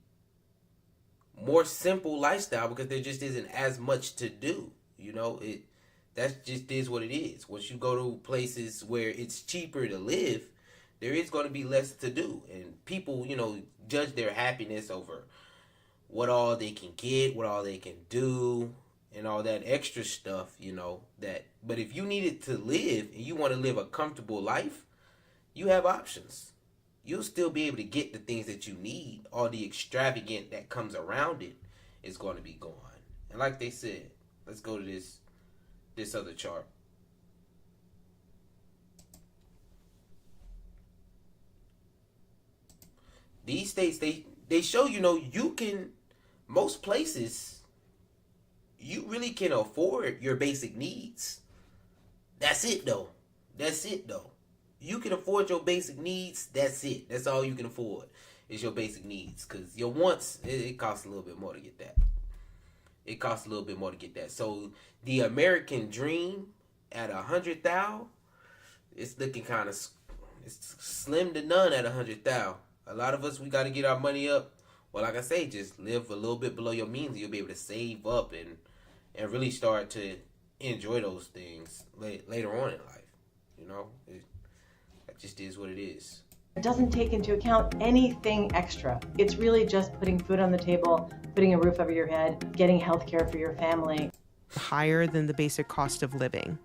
more simple lifestyle because there just isn't as much to do. That just is what it is. Once you go to places where it's cheaper to live, there is going to be less to do. And people, judge their happiness over what all they can get, what all they can do, and all that extra stuff, But if you needed to live and you want to live a comfortable life, you have options. You'll still be able to get the things that you need. All the extravagant that comes around it is going to be gone. And like they said, let's go to this other chart. These states, they show, you can, most places, you really can afford your basic needs. That's it though. You can afford your basic needs. That's it. That's all you can afford is your basic needs. Because your wants, it costs a little bit more to get that. So the American dream at 100,000, it's looking kind of, it's slim to none at 100,000. A lot of us, we got to get our money up. Well, like I say, just live a little bit below your means. You'll be able to save up and really start to enjoy those things later on in life. That just is what it is. It doesn't take into account anything extra. It's really just putting food on the table, putting a roof over your head, getting health care for your family. Higher than the basic cost of living.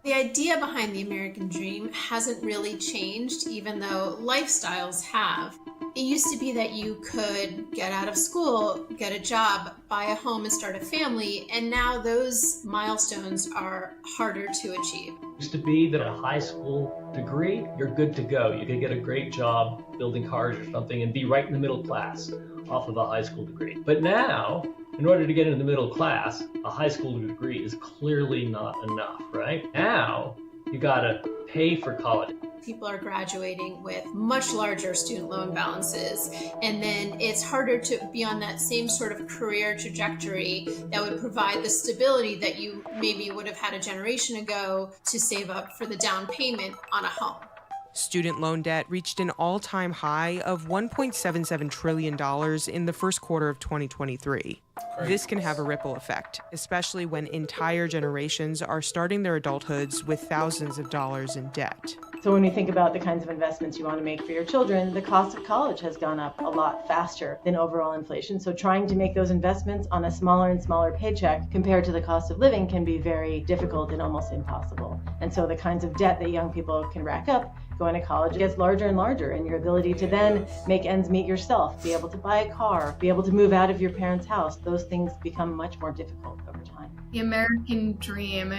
The idea behind the American dream hasn't really changed, even though lifestyles have. It used to be that you could get out of school, get a job, buy a home, and start a family, and now those milestones are harder to achieve. We to be that a high school degree, you're good to go. You could get a great job building cars or something and be right in the middle class off of a high school degree. But now, in order to get into the middle class, a high school degree is clearly not enough, right? Now, you gotta pay for college. People are graduating with much larger student loan balances, and then it's harder to be on that same sort of career trajectory that would provide the stability that you maybe would have had a generation ago to save up for the down payment on a home. Student loan debt reached an all-time high of $1.77 trillion in the first quarter of 2023. This can have a ripple effect, especially when entire generations are starting their adulthoods with thousands of dollars in debt. So when we think about the kinds of investments you want to make for your children, the cost of college has gone up a lot faster than overall inflation. So trying to make those investments on a smaller and smaller paycheck compared to the cost of living can be very difficult and almost impossible. And so the kinds of debt that young people can rack up going to college gets larger and larger, and your ability to then make ends meet yourself, be able to buy a car, be able to move out of your parents' house, those things become much more difficult over time. The American dream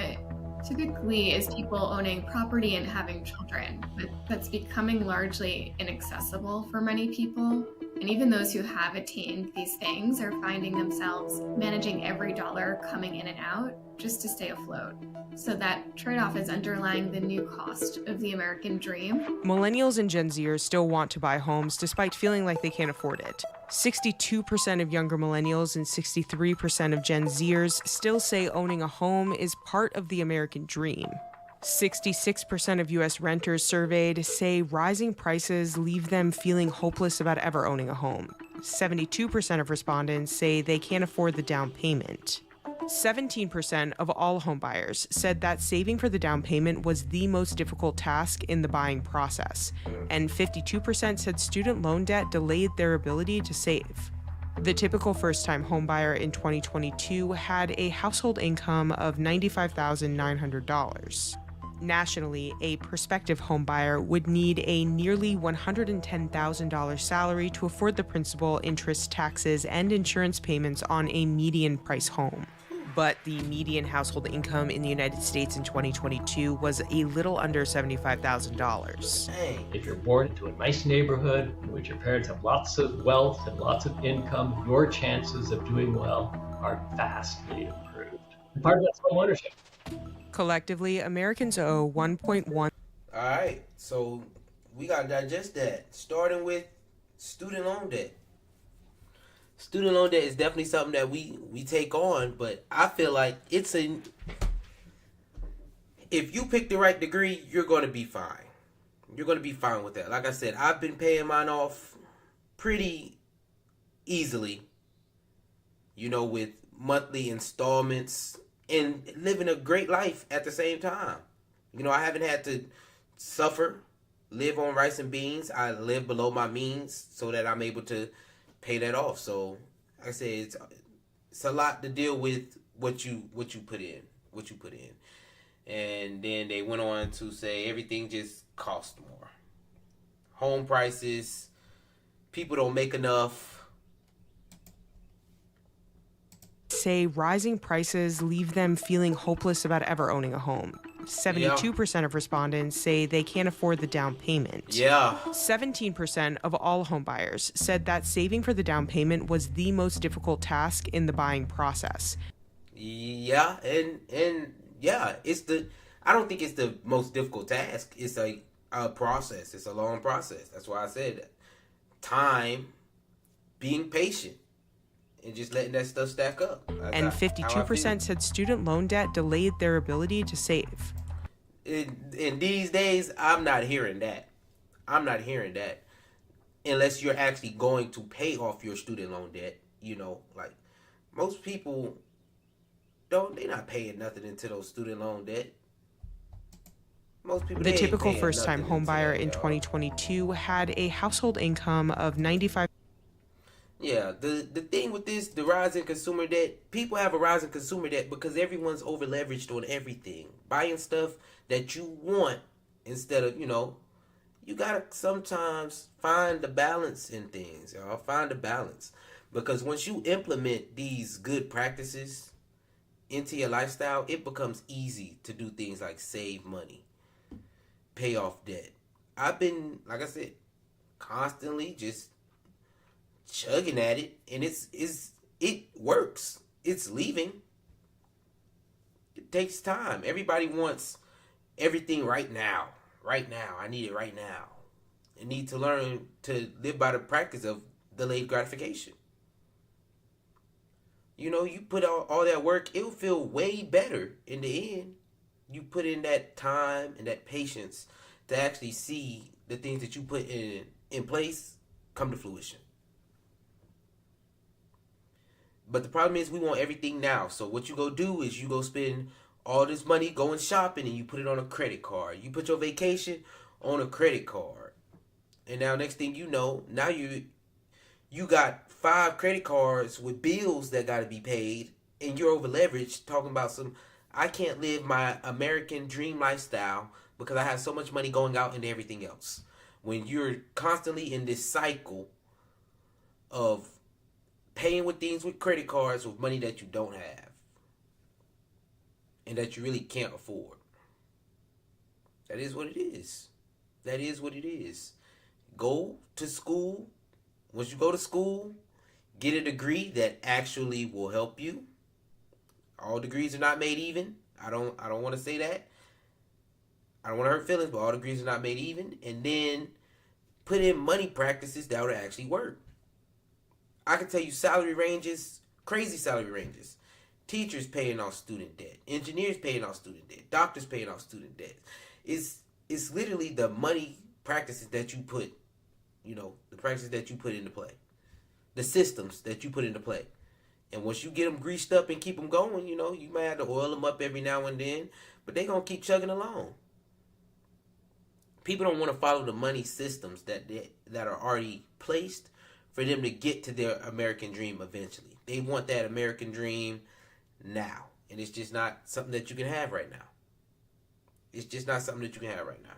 typically is people owning property and having children, but that's becoming largely inaccessible for many people. And even those who have attained these things are finding themselves managing every dollar coming in and out just to stay afloat. So that trade-off is underlying the new cost of the American dream. Millennials and Gen Zers still want to buy homes despite feeling like they can't afford it. 62% of younger millennials and 63% of Gen Zers still say owning a home is part of the American dream. 66% of U.S. renters surveyed say rising prices leave them feeling hopeless about ever owning a home. 72% of respondents say they can't afford the down payment. 17% of all homebuyers said that saving for the down payment was the most difficult task in the buying process, and 52% said student loan debt delayed their ability to save. The typical first-time homebuyer in 2022 had a household income of $95,900. Nationally, a prospective homebuyer would need a nearly $110,000 salary to afford the principal, interest, taxes, and insurance payments on a median price home. But the median household income in the United States in 2022 was a little under $75,000. If you're born into a nice neighborhood in which your parents have lots of wealth and lots of income, your chances of doing well are vastly improved. And part of that's home ownership. Collectively, Americans owe 1.1. All right, so we got to digest that, starting with student loan debt. Student loan debt is definitely something that we take on, but I feel like if you pick the right degree, you're going to be fine. You're going to be fine with that. Like I said, I've been paying mine off pretty easily, with monthly installments and living a great life at the same time. I haven't had to live on rice and beans. I live below my means so that I'm able to pay that off. So, like I said, it's a lot to deal with what you put in. And then they went on to say everything just costs more. Home prices, people don't make enough. Say rising prices leave them feeling hopeless about ever owning a home. 72% of respondents say they can't afford the down payment. 17% of all homebuyers said that saving for the down payment was the most difficult task in the buying process. I don't think it's the most difficult task. It's a process. It's a long process. That's why I said time, being patient, and just letting that stuff stack up. And 52% said student loan debt delayed their ability to save. In these days, I'm not hearing that. Unless you're actually going to pay off your student loan debt. Like most people they're not paying nothing into those student loan debt. Most people. The typical first-time homebuyer in 2022 had a household income of $95,000. Yeah, the thing with this, the rise in consumer debt, people have a rise in consumer debt because everyone's over leveraged on everything. Buying stuff that you want instead of, you gotta sometimes find the balance in things, y'all. Find the balance. Because once you implement these good practices into your lifestyle, it becomes easy to do things like save money, pay off debt. I've been, like I said, constantly just chugging at it, and it works. It's leaving. It takes time. Everybody wants everything right now. Right now. I need it right now. And need to learn to live by the practice of delayed gratification. You know, you put all that work, it'll feel way better in the end. You put in that time and that patience to actually see the things that you put in place come to fruition. But the problem is we want everything now. So what you go do is you go spend all this money going shopping and you put it on a credit card. You put your vacation on a credit card. And now next thing you know, now you got 5 credit cards with bills that got to be paid, and you're over leveraged talking about I can't live my American dream lifestyle because I have so much money going out into everything else. When you're constantly in this cycle of paying with things with credit cards with money that you don't have and that you really can't afford. That is what it is. That is what it is. Go to school. Once you go to school, get a degree that actually will help you. All degrees are not made even. I don't want to say that. I don't want to hurt feelings, but all degrees are not made even. And then put in money practices that would actually work. I can tell you salary ranges, crazy salary ranges. Teachers paying off student debt. Engineers paying off student debt. Doctors paying off student debt. It's literally the money practices that you put, the practices that you put into play. The systems that you put into play. And once you get them greased up and keep them going, you might have to oil them up every now and then, but they're going to keep chugging along. People don't want to follow the money systems that are already placed for them to get to their American dream eventually. They want that American dream now. And it's just not something that you can have right now. It's just not something that you can have right now.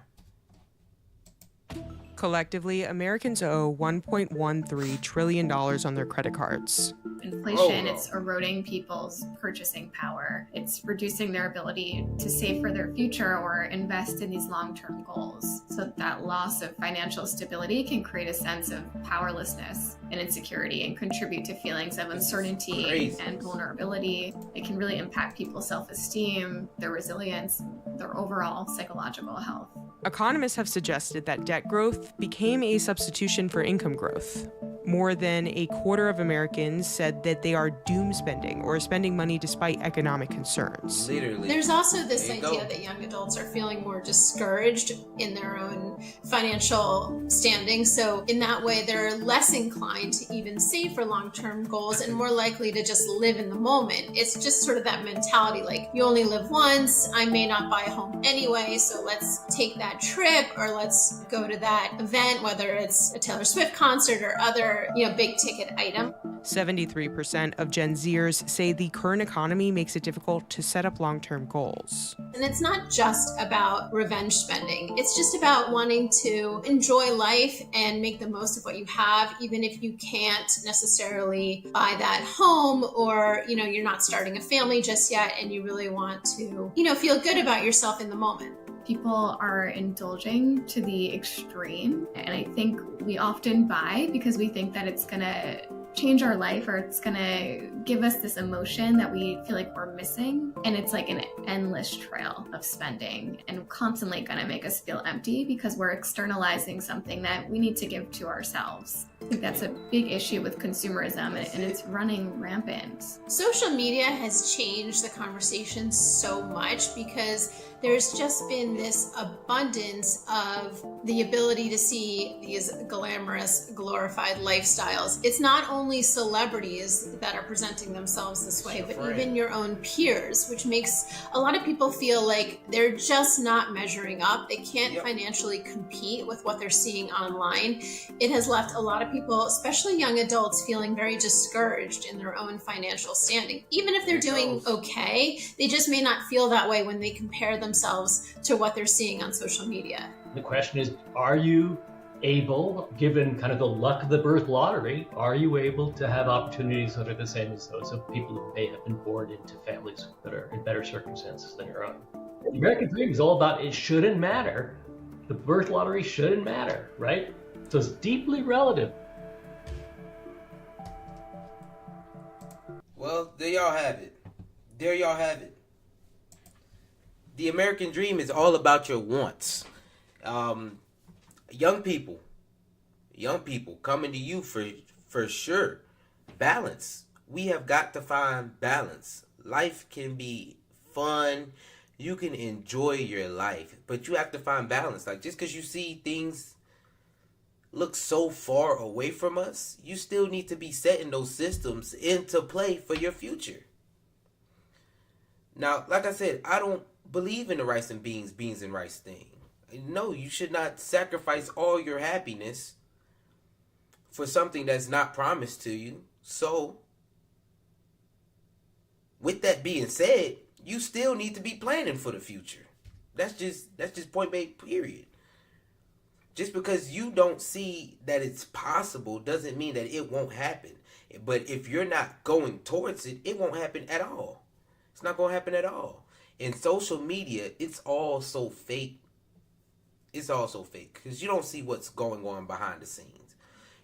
Collectively, Americans owe $1.13 trillion on their credit cards. Inflation, it's eroding people's purchasing power. It's reducing their ability to save for their future or invest in these long-term goals. So that loss of financial stability can create a sense of powerlessness and insecurity and contribute to feelings of uncertainty and vulnerability. It can really impact people's self-esteem, their resilience, their overall psychological health. Economists have suggested that debt growth became a substitution for income growth. More than a quarter of Americans said that they are doom spending or spending money despite economic concerns. Literally. There's also this idea that young adults are feeling more discouraged in their own financial standing. So in that way, they're less inclined to even save for long-term goals and more likely to just live in the moment. It's just sort of that mentality, like you only live once, I may not buy a home anyway, so let's take that trip or let's go to that event, whether it's a Taylor Swift concert or other big ticket item. 73% of Gen Zers say the current economy makes it difficult to set up long-term goals. And it's not just about revenge spending. It's just about wanting to enjoy life and make the most of what you have, even if you can't necessarily buy that home or, you're not starting a family just yet and you really want to, feel good about yourself in the moment. People are indulging to the extreme, and I think we often buy because we think that it's gonna change our life or it's gonna give us this emotion that we feel like we're missing, and it's like an endless trail of spending and constantly gonna make us feel empty because we're externalizing something that we need to give to ourselves. I think that's a big issue with consumerism, and it's running rampant. Social media has changed the conversation so much because there's just been this abundance of the ability to see these glamorous, glorified lifestyles. It's not only celebrities that are presenting themselves this way, but even your own peers, which makes a lot of people feel like they're just not measuring up. They can't financially compete with what they're seeing online. It has left a lot of people, especially young adults, feeling very discouraged in their own financial standing. Even if they're doing okay, they just may not feel that way when they compare themselves to what they're seeing on social media. The question is, are you able, given kind of the luck of the birth lottery, are you able to have opportunities that are the same as those of people who may have been born into families that are in better circumstances than your own? The American dream is all about it shouldn't matter. The birth lottery shouldn't matter, right? So it's deeply relative. Well, there y'all have it. There y'all have it. The American dream is all about your wants. Young people coming to you for sure. Balance. We have got to find balance. Life can be fun. You can enjoy your life, but you have to find balance. Like, just because you see things look so far away from us, you still need to be setting those systems into play for your future. Now, like I said, I don't believe in the rice and beans and rice thing. No, you should not sacrifice all your happiness for something that's not promised to you. So, with that being said, you still need to be planning for the future. That's just point blank, period. Just because you don't see that it's possible doesn't mean that it won't happen. But if you're not going towards it, it won't happen at all. It's not going to happen at all. In social media, it's all so fake. It's all so fake because you don't see what's going on behind the scenes.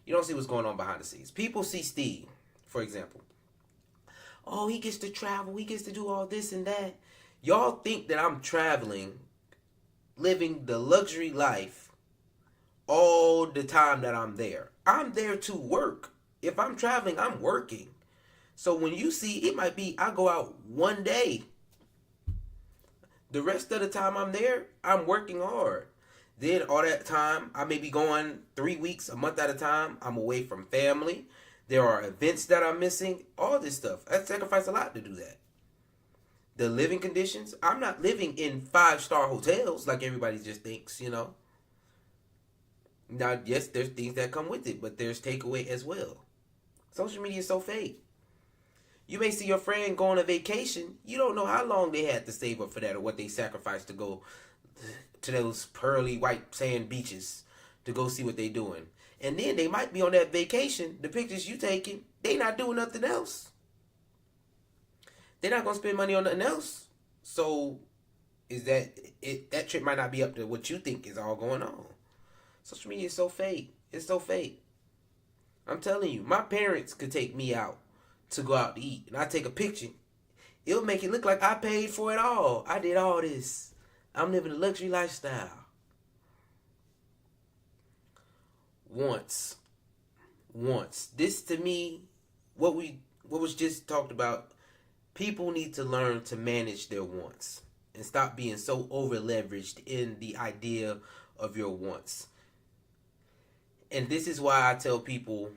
You don't see what's going on behind the scenes. People see Steve, for example. Oh, he gets to travel. He gets to do all this and that. Y'all think that I'm traveling, living the luxury life all the time that I'm there. I'm there to work. If I'm traveling, I'm working. So when you see, it might be I go out one day. The rest of the time I'm there, I'm working hard. Then all that time, I may be going 3 weeks, a month at a time. I'm away from family. There are events that I'm missing. All this stuff. I sacrifice a lot to do that. The living conditions, I'm not living in 5-star hotels like everybody just thinks, you know. Now, yes, there's things that come with it, but there's takeaway as well. Social media is so fake. You may see your friend go on a vacation. You don't know how long they had to save up for that or what they sacrificed to go to those pearly white sand beaches to go see what they're doing. And then they might be on that vacation, the pictures you taking, they not doing nothing else. They're not going to spend money on nothing else. So is that trip might not be up to what you think is all going on. Social media is so fake. It's so fake. I'm telling you, my parents could take me out to go out to eat, and I take a picture. It'll make it look like I paid for it all. I did all this. I'm living a luxury lifestyle. Wants. This to me, what was just talked about, people need to learn to manage their wants and stop being so over leveraged in the idea of your wants. And this is why I tell people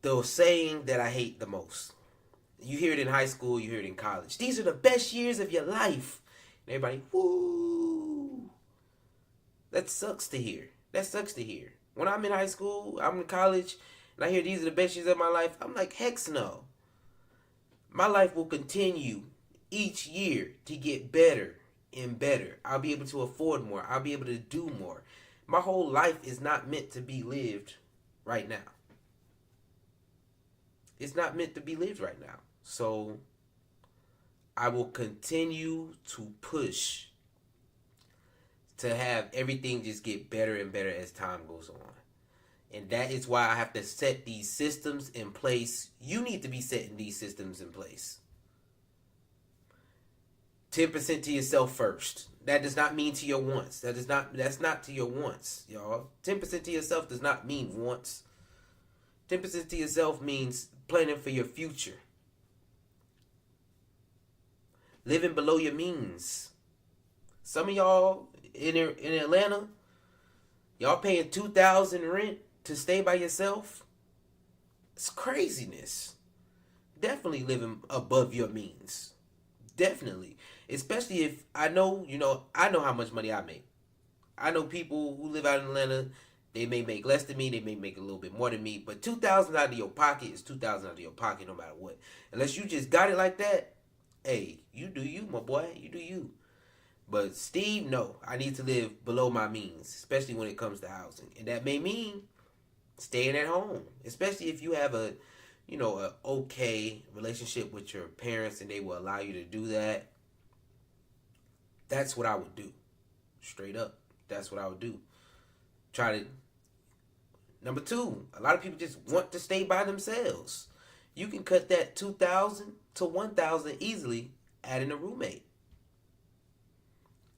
the saying that I hate the most. You hear it in high school, you hear it in college. These are the best years of your life. And everybody, woo. That sucks to hear. When I'm in high school, I'm in college, and I hear these are the best years of my life, I'm like, heck no. My life will continue each year to get better and better. I'll be able to afford more. I'll be able to do more. My whole life is not meant to be lived right now. It's not meant to be lived right now. So I will continue to push to have everything just get better and better as time goes on. And that is why I have to set these systems in place. You need to be setting these systems in place. 10% to yourself first. That does not mean to your wants. That's not to your wants, y'all. 10% to yourself does not mean wants. 10% to yourself means planning for your future. Living below your means. Some of y'all in Atlanta, y'all paying $2,000 rent to stay by yourself. It's craziness. Definitely living above your means. Definitely. Especially if I know how much money I make. I know people who live out in Atlanta, they may make less than me, they may make a little bit more than me, but $2,000 out of your pocket is $2,000 out of your pocket no matter what. Unless you just got it like that, hey, you do you, my boy, you do you. But Steve, no, I need to live below my means, especially when it comes to housing. And that may mean staying at home, especially if you have a okay relationship with your parents and they will allow you to do that. That's what I would do. Straight up. That's what I would do. Try to. Number two, a lot of people just want to stay by themselves. You can cut that 2,000 to 1,000 easily adding a roommate.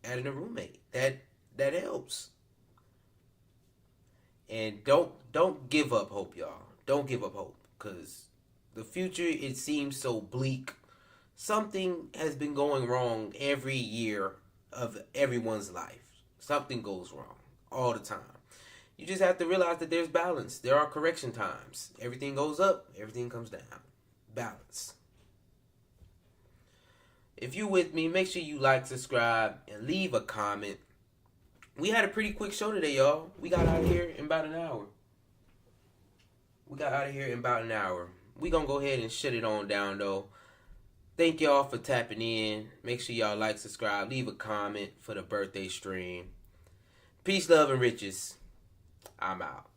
That helps. And don't give up hope, y'all. Don't give up hope, because the future, it seems so bleak. Something has been going wrong every year of everyone's life. Something goes wrong all the time. You just have to realize that there's balance. There are correction times. Everything goes up, everything comes down. Balance. If you with me, make sure you like, subscribe, and leave a comment. We had a pretty quick show today, y'all. We got out of here in about an hour. We gonna go ahead and shut it on down, though. Thank y'all for tapping in. Make sure y'all like, subscribe, leave a comment for the birthday stream. Peace, love, and riches. I'm out.